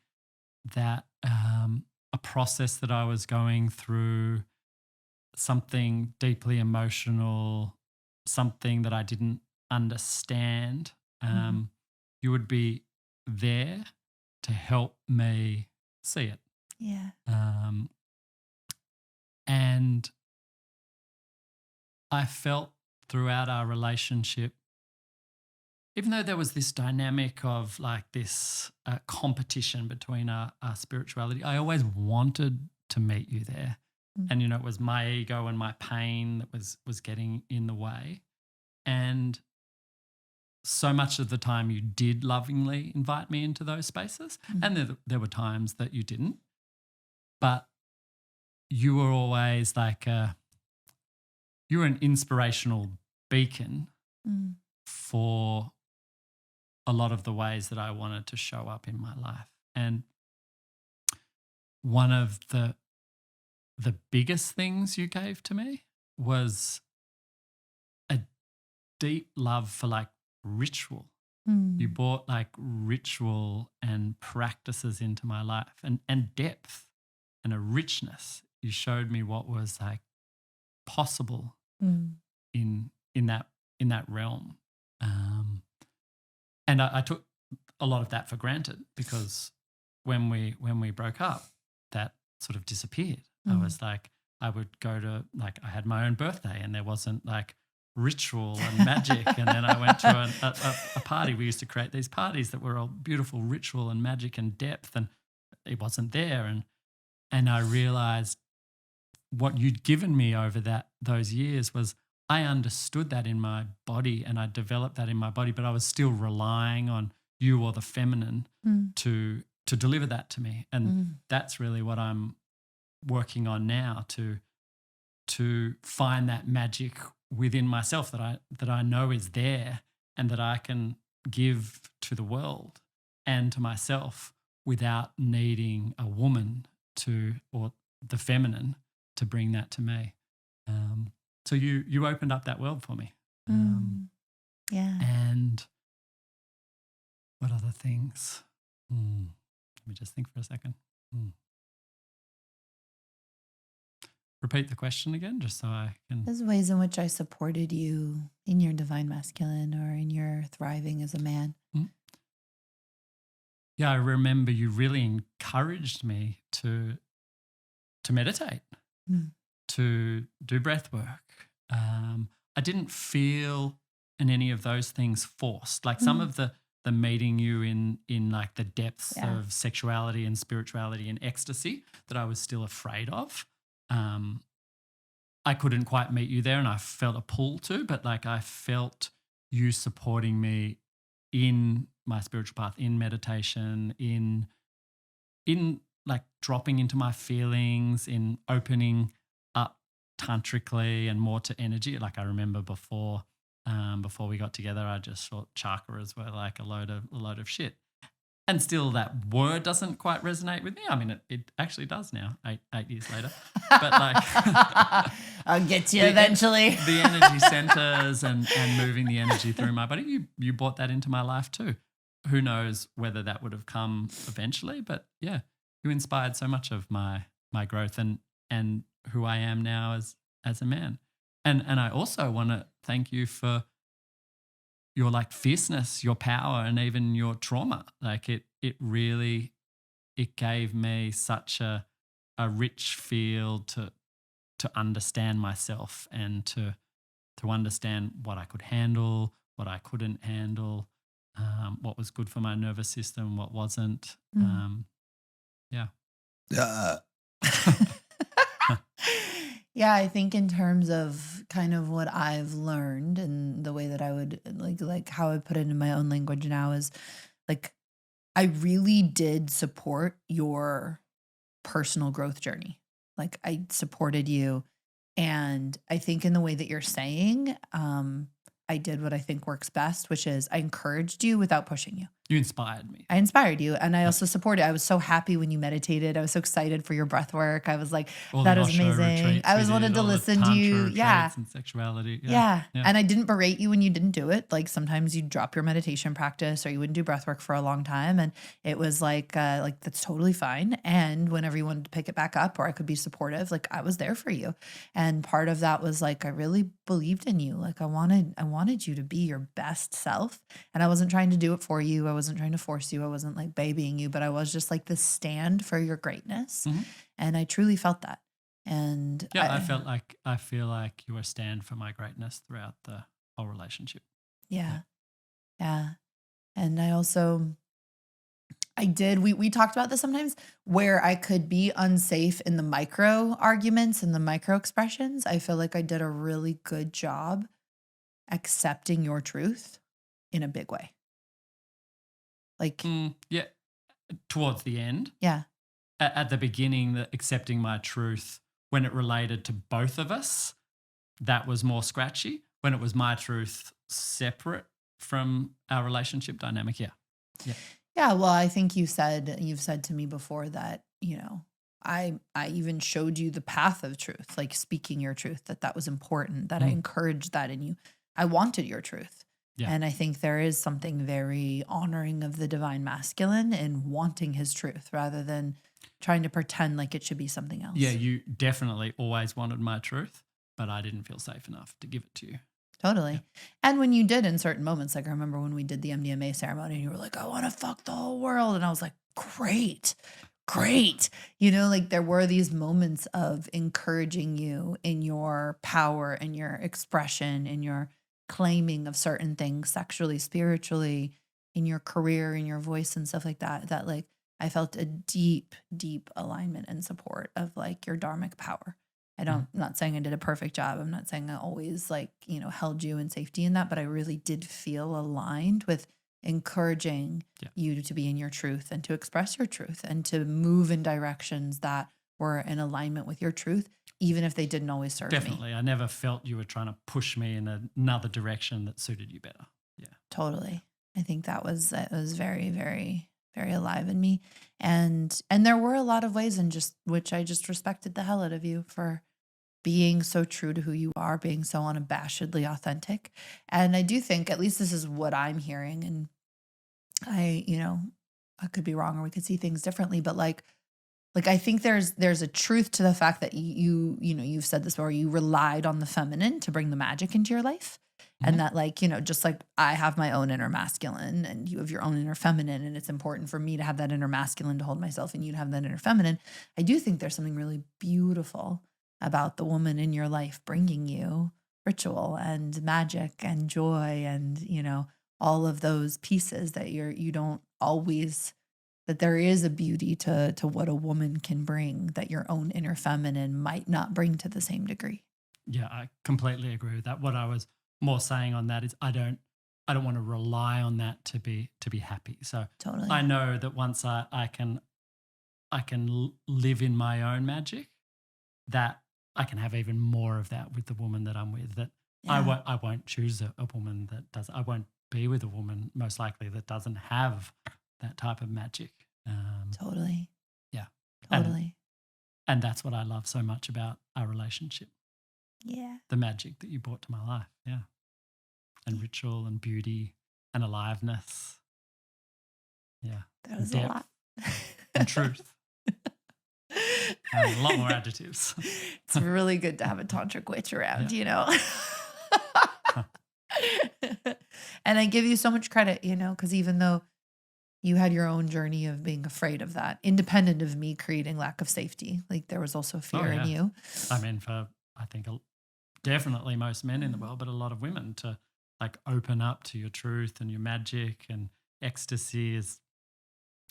that a process that I was going through, something deeply emotional, something that I didn't understand, you would be there to help me see it. Yeah. And I felt throughout our relationship, even though there was this dynamic of like this competition between our spirituality, I always wanted to meet you there. And, it was my ego and my pain that was getting in the way. And so much of the time you did lovingly invite me into those spaces. And there were times that you didn't. But you were always like you were an inspirational beacon for a lot of the ways that I wanted to show up in my life. And one of the biggest things you gave to me was a deep love for like ritual. You brought like ritual and practices into my life and depth and a richness. You showed me what was like possible in that realm. And I took a lot of that for granted because when we broke up, that sort of disappeared. I was like, I would go to like, I had my own birthday and there wasn't like ritual and magic. And then I went to a party. We used to create these parties that were all beautiful ritual and magic and depth, and it wasn't there. And I realized what you'd given me over those years was I understood that in my body and I developed that in my body, but I was still relying on you or the feminine to deliver that to me. And that's really what I'm working on now, to find that magic within myself that I know is there and that I can give to the world and to myself without needing a woman or the feminine to bring that to me. So you opened up that world for me. Yeah. And what other things? Let me just think for a second. Repeat the question again, just so I can. There's ways in which I supported you in your divine masculine or in your thriving as a man. Yeah, I remember you really encouraged me to meditate, to do breath work. I didn't feel in any of those things forced. Like some of the meeting you in like the depths of sexuality and spirituality and ecstasy that I was still afraid of. I couldn't quite meet you there and I felt a pull to, but like I felt you supporting me in my spiritual path, in meditation, in like dropping into my feelings, in opening up tantrically and more to energy. Like I remember before we got together, I just thought chakras were like a load of shit. And still that word doesn't quite resonate with me. I mean, it actually does now, eight years later. But like I'll get to you eventually. The energy centers and moving the energy through my body, you brought that into my life too. Who knows whether that would have come eventually, but yeah, you inspired so much of my growth and who I am now as a man. And I also want to thank you for your like fierceness, your power, and even your trauma. Like it really gave me such a rich field to understand myself and to understand what I could handle, what I couldn't handle, what was good for my nervous system, what wasn't. Yeah. Yeah, I think in terms of kind of what I've learned and the way that I would like how I put it in my own language now is like I really did support your personal growth journey. Like I supported you. And I think in the way that you're saying, I did what I think works best, which is I encouraged you without pushing you. You inspired me. I inspired you, and I Yeah. also supported. I was so happy when you meditated. I was so excited for your breath work. I was like, All that the was Osho amazing. retreats I we was wanted did, to all the listen to Tantra you. Yeah. retreats and sexuality. Yeah. Yeah. Yeah. And I didn't berate you when you didn't do it. Like sometimes you'd drop your meditation practice or you wouldn't do breath work for a long time. And it was like that's totally fine. And whenever you wanted to pick it back up or I could be supportive, like I was there for you. And part of that was like I really believed in you. Like I wanted you to be your best self. And I wasn't trying to do it for you. I wasn't trying to force you. I wasn't like babying you, but I was just like this stand for your greatness. Mhm. And I truly felt that. And Yeah, I feel like you were a stand for my greatness throughout the whole relationship. yeah. Yeah. And I also, we talked about this sometimes where I could be unsafe in the micro arguments and the micro expressions. I feel like I did a really good job accepting your truth in a big way. Like, Yeah, towards the end. yeah. At the beginning, accepting my truth when it related to both of us, that was more scratchy. When it was my truth separate from our relationship dynamic, yeah. Yeah, well, I think you've said to me before that, I even showed you the path of truth, like speaking your truth, that was important, that I encouraged that in you. I wanted your truth. Yeah. And I think there is something very honoring of the divine masculine in wanting his truth rather than trying to pretend like it should be something else. Yeah, you definitely always wanted my truth, but I didn't feel safe enough to give it to you. Totally. Yeah. And when you did in certain moments, like I remember when we did the MDMA ceremony and you were like, I want to fuck the whole world. And I was like, great. Like there were these moments of encouraging you in your power and your expression and your claiming of certain things sexually, spiritually, in your career, in your voice and stuff like that like I felt a deep, deep alignment and support of like your dharmic power. I'm not saying I did a perfect job. I'm not saying I always held you in safety in that, but I really did feel aligned with encouraging you to be in your truth and to express your truth and to move in directions that were in alignment with your truth, even if they didn't always serve me. Definitely. I never felt you were trying to push me in another direction that suited you better. Yeah. Totally. I think it was very, very, very alive in me. And there were a lot of ways in just which I just respected the hell out of you for being so true to who you are, being so unabashedly authentic. And I do think, at least this is what I'm hearing, and I could be wrong or we could see things differently, but like I think there's a truth to the fact that you've said this before, you relied on the feminine to bring the magic into your life. And that just like I have my own inner masculine and you have your own inner feminine, and it's important for me to have that inner masculine to hold myself and you to have that inner feminine. I do think there's something really beautiful about the woman in your life bringing you ritual and magic and joy and, all of those pieces that you don't always, that there is a beauty to what a woman can bring that your own inner feminine might not bring to the same degree. Yeah, I completely agree with that. What I was more saying on that is I don't want to rely on that to be happy. So Totally. I know that once I can live in my own magic, that I can have even more of that with the woman that I'm with. That I won't choose a woman that does. I won't be with a woman most likely that doesn't have that type of magic. Totally. Yeah. Totally. And that's what I love so much about our relationship. Yeah. The magic that you brought to my life. Yeah. And ritual and beauty and aliveness. Yeah. That was depth a lot. And truth. And a lot more adjectives. It's really good to have a tantric witch around, And I give you so much credit, because even though you had your own journey of being afraid of that, independent of me creating lack of safety, like there was also fear in you. I mean, for I think definitely most men in the world, but a lot of women, to like open up to your truth and your magic and ecstasy is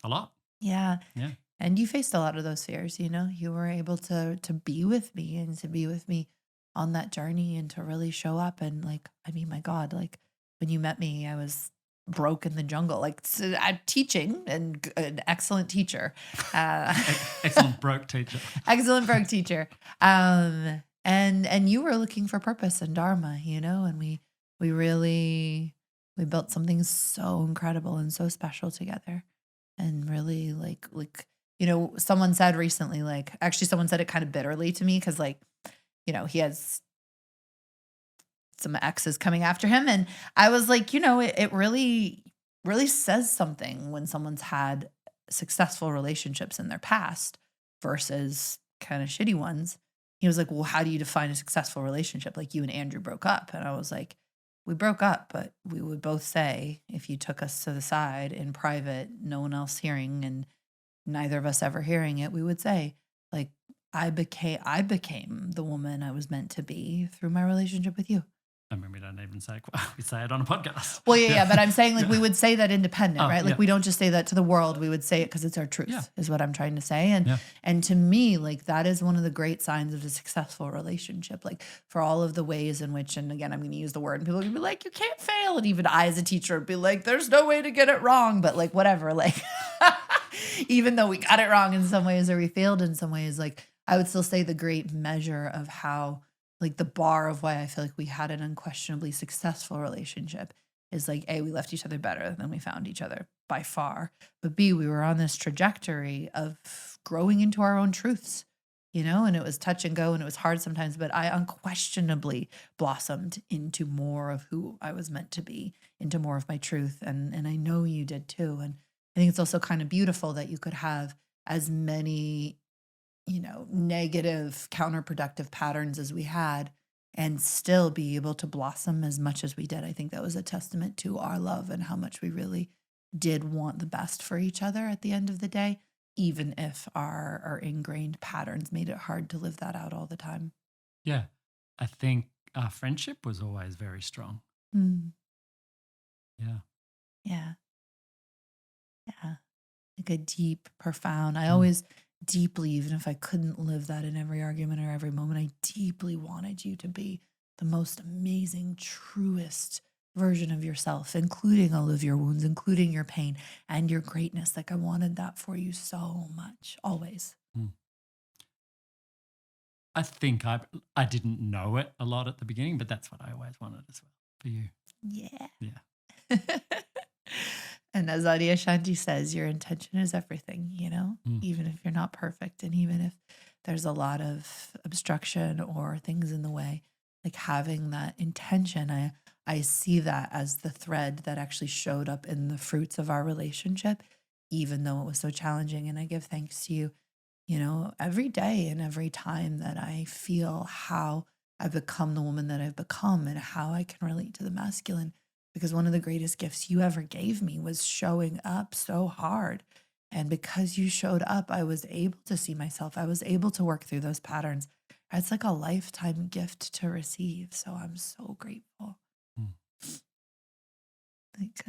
a lot. Yeah. Yeah. And you faced a lot of those fears, you know, you were able to be with me and to be with me on that journey and to really show up. And like, I mean, my God, like when you met me, I was broke in the jungle, like so I'm teaching and an excellent teacher, Excellent broke teacher. excellent broke teacher. And you were looking for purpose and dharma, you know, and we really, we built something so incredible and so special together. And really like, you know, someone said recently, like, actually someone said it kind of bitterly to me. Cause like, you know, he has some exes coming after him. And I was like, you know, it really, really says something when someone's had successful relationships in their past versus kind of shitty ones. He was like, well, how do you define a successful relationship? Like you and Andrew broke up. And I was like, we broke up, but we would both say, if you took us to the side in private, no one else hearing and neither of us ever hearing it, we would say, like, I became the woman I was meant to be through my relationship with you. I mean, we don't even say we say it on a podcast. Well, yeah, but I'm saying like we would say that independent, right? Like yeah. we don't just say that to the world. We would say it because it's our truth, is what I'm trying to say. And Yeah. and to me, like that is one of the great signs of a successful relationship. Like for all of the ways in which, and again, I'm going to use the word, and people are going to be like, you can't fail. And even I, as a teacher, would be like, there's no way to get it wrong. But like whatever, like even though we got it wrong in some ways or we failed in some ways, like I would still say the great measure of how, like the bar of why I feel like we had an unquestionably successful relationship is like, A, we left each other better than we found each other by far. But B, we were on this trajectory of growing into our own truths, you know, and it was touch and go and it was hard sometimes, but I unquestionably blossomed into more of who I was meant to be, into more of my truth. And I know you did too. And I think it's also kind of beautiful that you could have as many, you know, negative, counterproductive patterns as we had and still be able to blossom as much as we did. I think that was a testament to our love and how much we really did want the best for each other at the end of the day, even if our ingrained patterns made it hard to live that out all the time. Yeah. I think our friendship was always very strong. Mm. Yeah. Yeah. Yeah. Like a deep, profound, I always deeply, even if I couldn't live that in every argument or every moment, I deeply wanted you to be the most amazing, truest version of yourself, including all of your wounds, including your pain and your greatness. Like I wanted that for you so much, always. I think I didn't know it a lot at the beginning, but that's what I always wanted as well for you. Yeah. Yeah. And as Adi Shanti says, your intention is everything, you know, even if you're not perfect and even if there's a lot of obstruction or things in the way, like having that intention, I see that as the thread that actually showed up in the fruits of our relationship, even though it was so challenging. And I give thanks to you, you know, every day and every time that I feel how I've become the woman that I've become and how I can relate to the masculine. Because one of the greatest gifts you ever gave me was showing up so hard. And because you showed up, I was able to see myself. I was able to work through those patterns. It's like a lifetime gift to receive. So I'm so grateful. Like,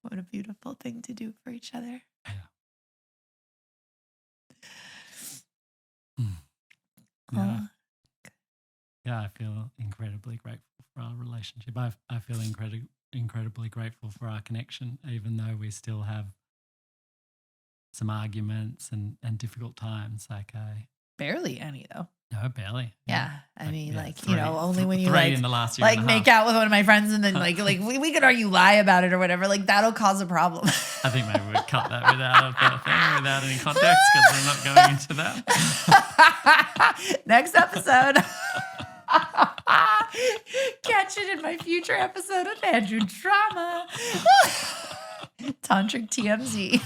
what a beautiful thing to do for each other. Yeah. Yeah, I feel incredibly grateful for our relationship. I feel incredibly grateful for our connection, even though we still have some arguments and difficult times. Like barely any though. No, barely. Yeah. I mean, like, three, you know, only when you three like, in the last year like and a half. make out with one of my friends and then like we could argue lie about it or whatever. Like that'll cause a problem. I think maybe we'd cut that without any context because we're not going into that. Next episode. Catch it in my future episode of Andrew Drama. Tantric TMZ.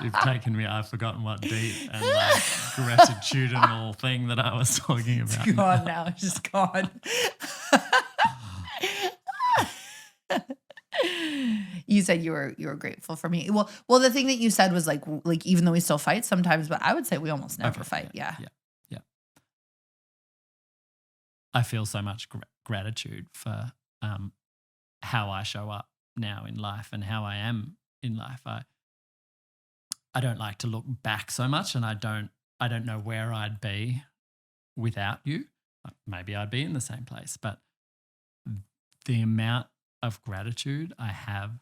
You've taken me, I've forgotten what deep and like gratitudinal thing that I was talking about. It's gone now. It's just gone. You said you were grateful for me. Well, the thing that you said was like even though we still fight sometimes, but I would say we almost never fight. Yeah. I feel so much gratitude for how I show up now in life and how I am in life. I don't like to look back so much, and I don't know where I'd be without you. Maybe I'd be in the same place, but the amount of gratitude I have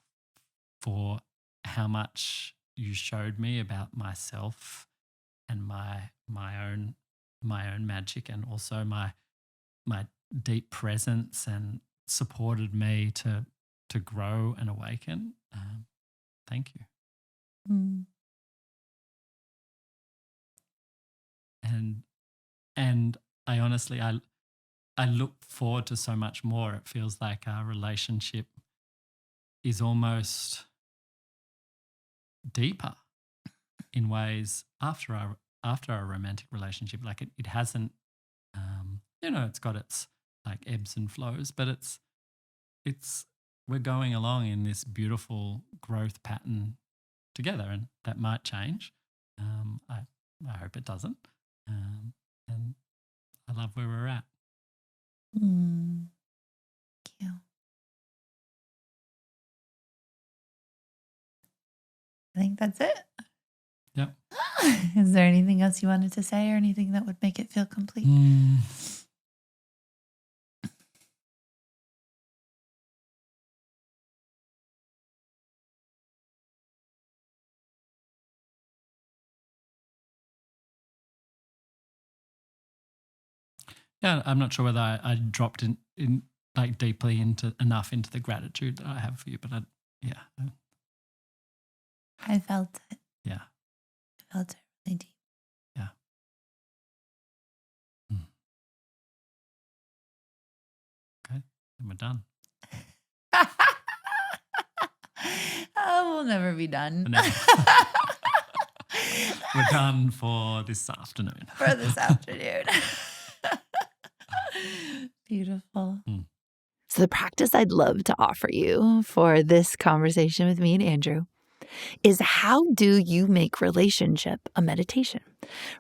for how much you showed me about myself and my own magic, and also my deep presence, and supported me to grow and awaken. Thank you. Mm. And I honestly, I look forward to so much more. It feels like our relationship is almost deeper in ways after our romantic relationship. Like it hasn't, it's got its like ebbs and flows, but it's we're going along in this beautiful growth pattern together, and that might change. I hope it doesn't. And I love where we're at. Thank you. I think that's it. Yep. Is there anything else you wanted to say, or anything that would make it feel complete? Yeah, I'm not sure whether I dropped in like deeply into the gratitude that I have for you, but I felt it. Yeah. I felt it really deep. Yeah. Okay, then we're done. Oh, we'll never be done. We're done for this afternoon. Beautiful. So the practice I'd love to offer you for this conversation with me and Andrew is, how do you make relationship a meditation?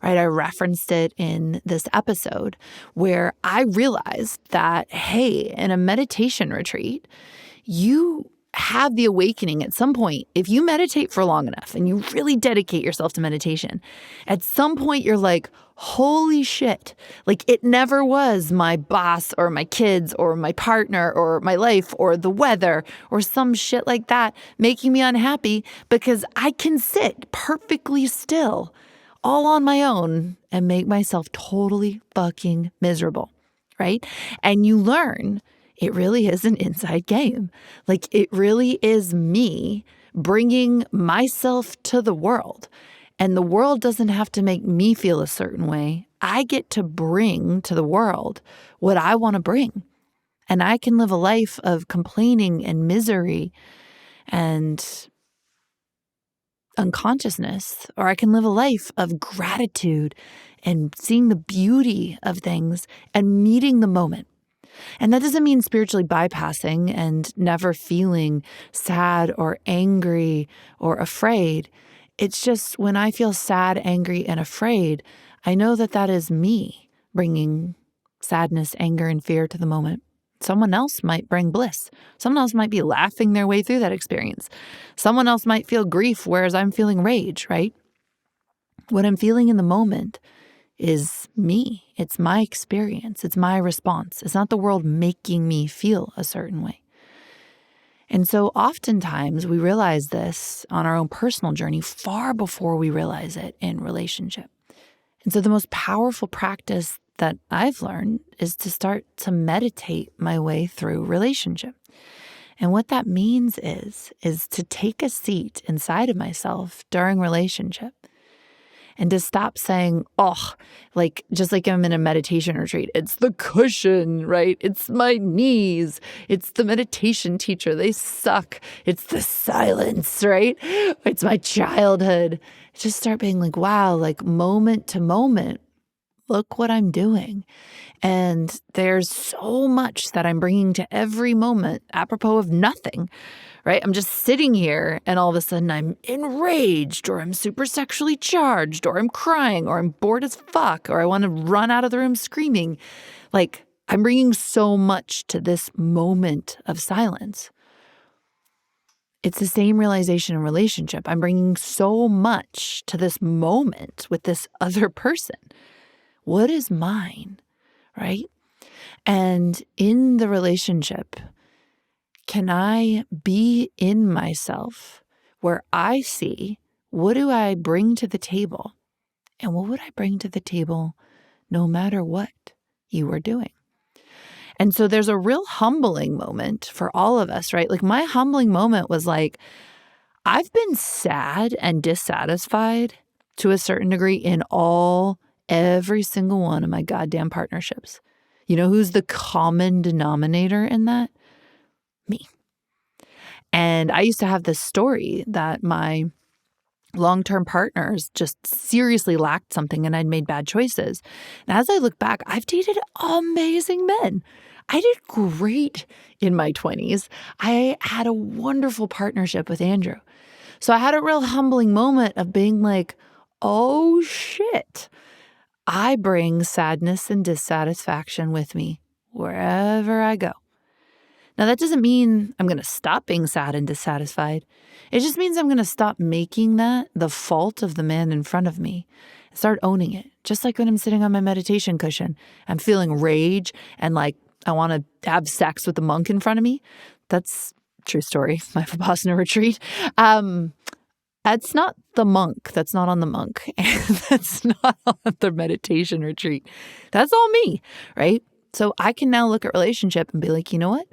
Right? I referenced it in this episode where I realized that, hey, in a meditation retreat, you have the awakening at some point. If you meditate for long enough and you really dedicate yourself to meditation, at some point you're like, holy shit, like it never was my boss or my kids or my partner or my life or the weather or some shit like that making me unhappy, because I can sit perfectly still all on my own and make myself totally fucking miserable, right? And you learn it really is an inside game. Like it really is me bringing myself to the world. And the world doesn't have to make me feel a certain way. I get to bring to the world what I want to bring. And I can live a life of complaining and misery and unconsciousness, or I can live a life of gratitude and seeing the beauty of things and meeting the moment. And that doesn't mean spiritually bypassing and never feeling sad or angry or afraid. It's just when I feel sad, angry, and afraid, I know that that is me bringing sadness, anger, and fear to the moment. Someone else might bring bliss. Someone else might be laughing their way through that experience. Someone else might feel grief, whereas I'm feeling rage, right? What I'm feeling in the moment is me. It's my experience. It's my response. It's not the world making me feel a certain way. And so oftentimes we realize this on our own personal journey far before we realize it in relationship. And so the most powerful practice that I've learned is to start to meditate my way through relationship. And what that means is to take a seat inside of myself during relationship and to stop saying, oh, like, just like I'm in a meditation retreat, it's the cushion, right? It's my knees. It's the meditation teacher. They suck. It's the silence, right? It's my childhood. Just start being like, wow, like moment to moment, look what I'm doing. And there's so much that I'm bringing to every moment, apropos of nothing, right? I'm just sitting here and all of a sudden I'm enraged, or I'm super sexually charged, or I'm crying, or I'm bored as fuck, or I want to run out of the room screaming. Like, I'm bringing so much to this moment of silence. It's the same realization in relationship. I'm bringing so much to this moment with this other person. What is mine, right? And in the relationship, can I be in myself where I see, what do I bring to the table? And what would I bring to the table no matter what you were doing? And so there's a real humbling moment for all of us, right? Like my humbling moment was like, I've been sad and dissatisfied to a certain degree in every single one of my goddamn partnerships. You know who's the common denominator in that? Me. And I used to have this story that my long-term partners just seriously lacked something and I'd made bad choices. And as I look back, I've dated amazing men. I did great in my 20s. I had a wonderful partnership with Andrew. So I had a real humbling moment of being like, oh shit, I bring sadness and dissatisfaction with me wherever I go. Now, that doesn't mean I'm going to stop being sad and dissatisfied. It just means I'm going to stop making that the fault of the man in front of me and start owning it. Just like when I'm sitting on my meditation cushion, I'm feeling rage and like I want to have sex with the monk in front of me. That's a true story. My Vipassana retreat. That's not the monk. That's not on the monk. And that's not on the meditation retreat. That's all me, right? So I can now look at relationship and be like, you know what?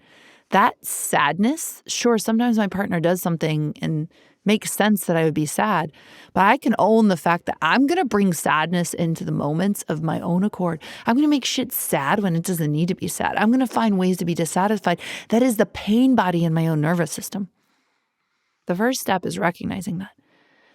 That sadness, sure, sometimes my partner does something and makes sense that I would be sad, but I can own the fact that I'm going to bring sadness into the moments of my own accord. I'm going to make shit sad when it doesn't need to be sad. I'm going to find ways to be dissatisfied. That is the pain body in my own nervous system. The first step is recognizing that.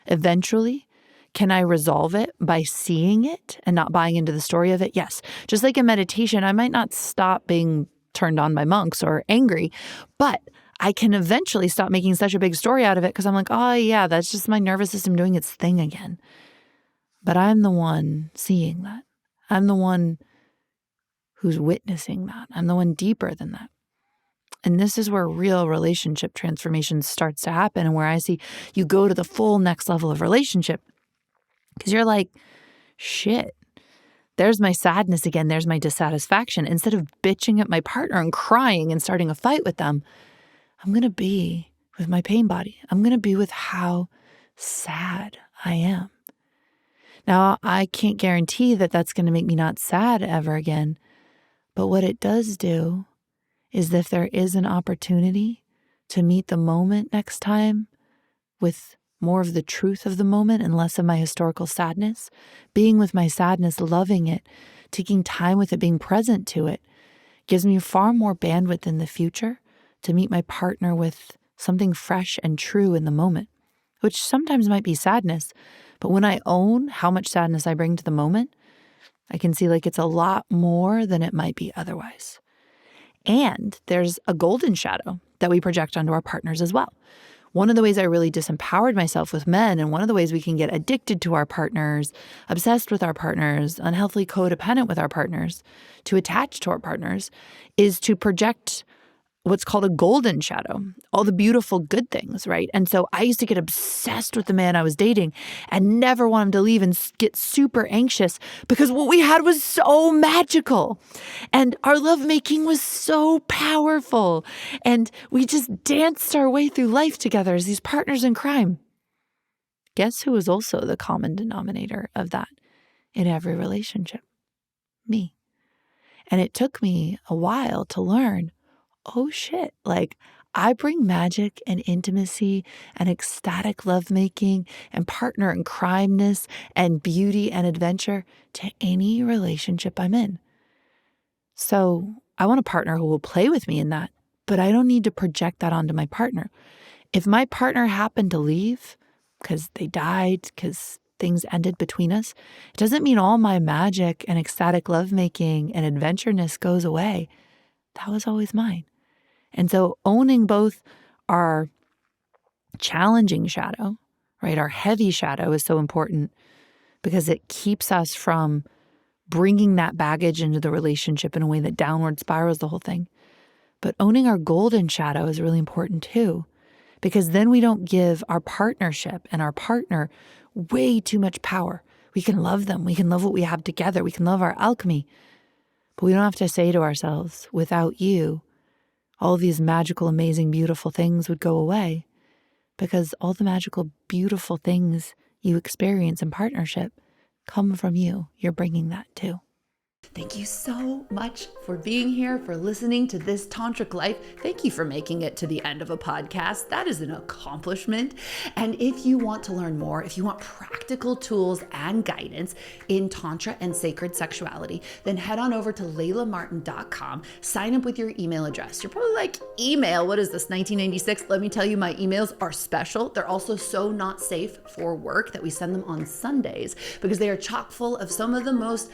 Eventually, can I resolve it by seeing it and not buying into the story of it? Yes. Just like in meditation, I might not stop being turned on by monks or angry, but I can eventually stop making such a big story out of it because I'm like, oh yeah, that's just my nervous system doing its thing again. But I'm the one seeing that. I'm the one who's witnessing that. I'm the one deeper than that. And this is where real relationship transformation starts to happen and where I see you go to the full next level of relationship because you're like, shit. There's my sadness again. There's my dissatisfaction. Instead of bitching at my partner and crying and starting a fight with them, I'm going to be with my pain body. I'm going to be with how sad I am. Now, I can't guarantee that that's going to make me not sad ever again. But what it does do is if there is an opportunity to meet the moment next time with more of the truth of the moment and less of my historical sadness, being with my sadness, loving it, taking time with it, being present to it, gives me far more bandwidth in the future to meet my partner with something fresh and true in the moment, which sometimes might be sadness. But when I own how much sadness I bring to the moment, I can see like it's a lot more than it might be otherwise. And there's a golden shadow that we project onto our partners as well. One of the ways I really disempowered myself with men, and one of the ways we can get addicted to our partners, obsessed with our partners, unhealthily codependent with our partners, to attach to our partners, is to project what's called a golden shadow, all the beautiful good things, right? And so I used to get obsessed with the man I was dating and never want him to leave and get super anxious because what we had was so magical and our lovemaking was so powerful and we just danced our way through life together as these partners in crime. Guess who was also the common denominator of that in every relationship? Me. And it took me a while to learn, oh shit, like I bring magic and intimacy and ecstatic lovemaking and partner in crimeness and beauty and adventure to any relationship I'm in. So I want a partner who will play with me in that, but I don't need to project that onto my partner. If my partner happened to leave because they died, because things ended between us, it doesn't mean all my magic and ecstatic lovemaking and adventureness goes away. That was always mine. And so owning both our challenging shadow, right, our heavy shadow is so important because it keeps us from bringing that baggage into the relationship in a way that downward spirals the whole thing. But owning our golden shadow is really important too, because then we don't give our partnership and our partner way too much power. We can love them. We can love what we have together. We can love our alchemy. But we don't have to say to ourselves, without you, all these magical, amazing, beautiful things would go away, because all the magical, beautiful things you experience in partnership come from you. You're bringing that too. Thank you so much for being here, for listening to This Tantric Life. Thank you for making it to the end of a podcast. That is an accomplishment. And if you want to learn more, if you want practical tools and guidance in Tantra and sacred sexuality, then head on over to laylamartin.com, sign up with your email address. You're probably like, email, what is this, 1996? Let me tell you, my emails are special. They're also so not safe for work that we send them on Sundays because they are chock full of some of the most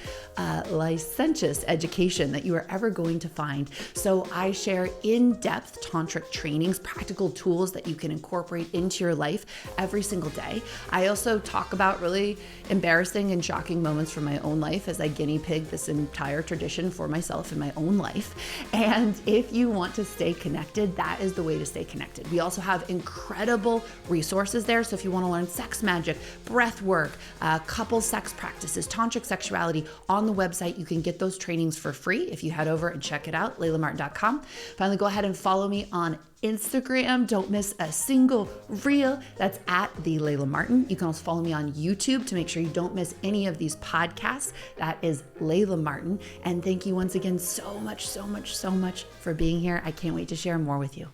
licentious education that you are ever going to find. So I share in-depth tantric trainings, practical tools that you can incorporate into your life every single day. I also talk about really embarrassing and shocking moments from my own life as I guinea pig this entire tradition for myself in my own life. And if you want to stay connected, that is the way to stay connected. We also have incredible resources there. So if you want to learn sex magic, breath work, couple sex practices, tantric sexuality on the website, you can get those trainings for free if you head over and check it out, laylamartin.com. Finally, go ahead and follow me on Instagram. Don't miss a single reel. That's at the Layla Martin. You can also follow me on YouTube to make sure you don't miss any of these podcasts. That is Layla Martin. And thank you once again so much for being here. I can't wait to share more with you.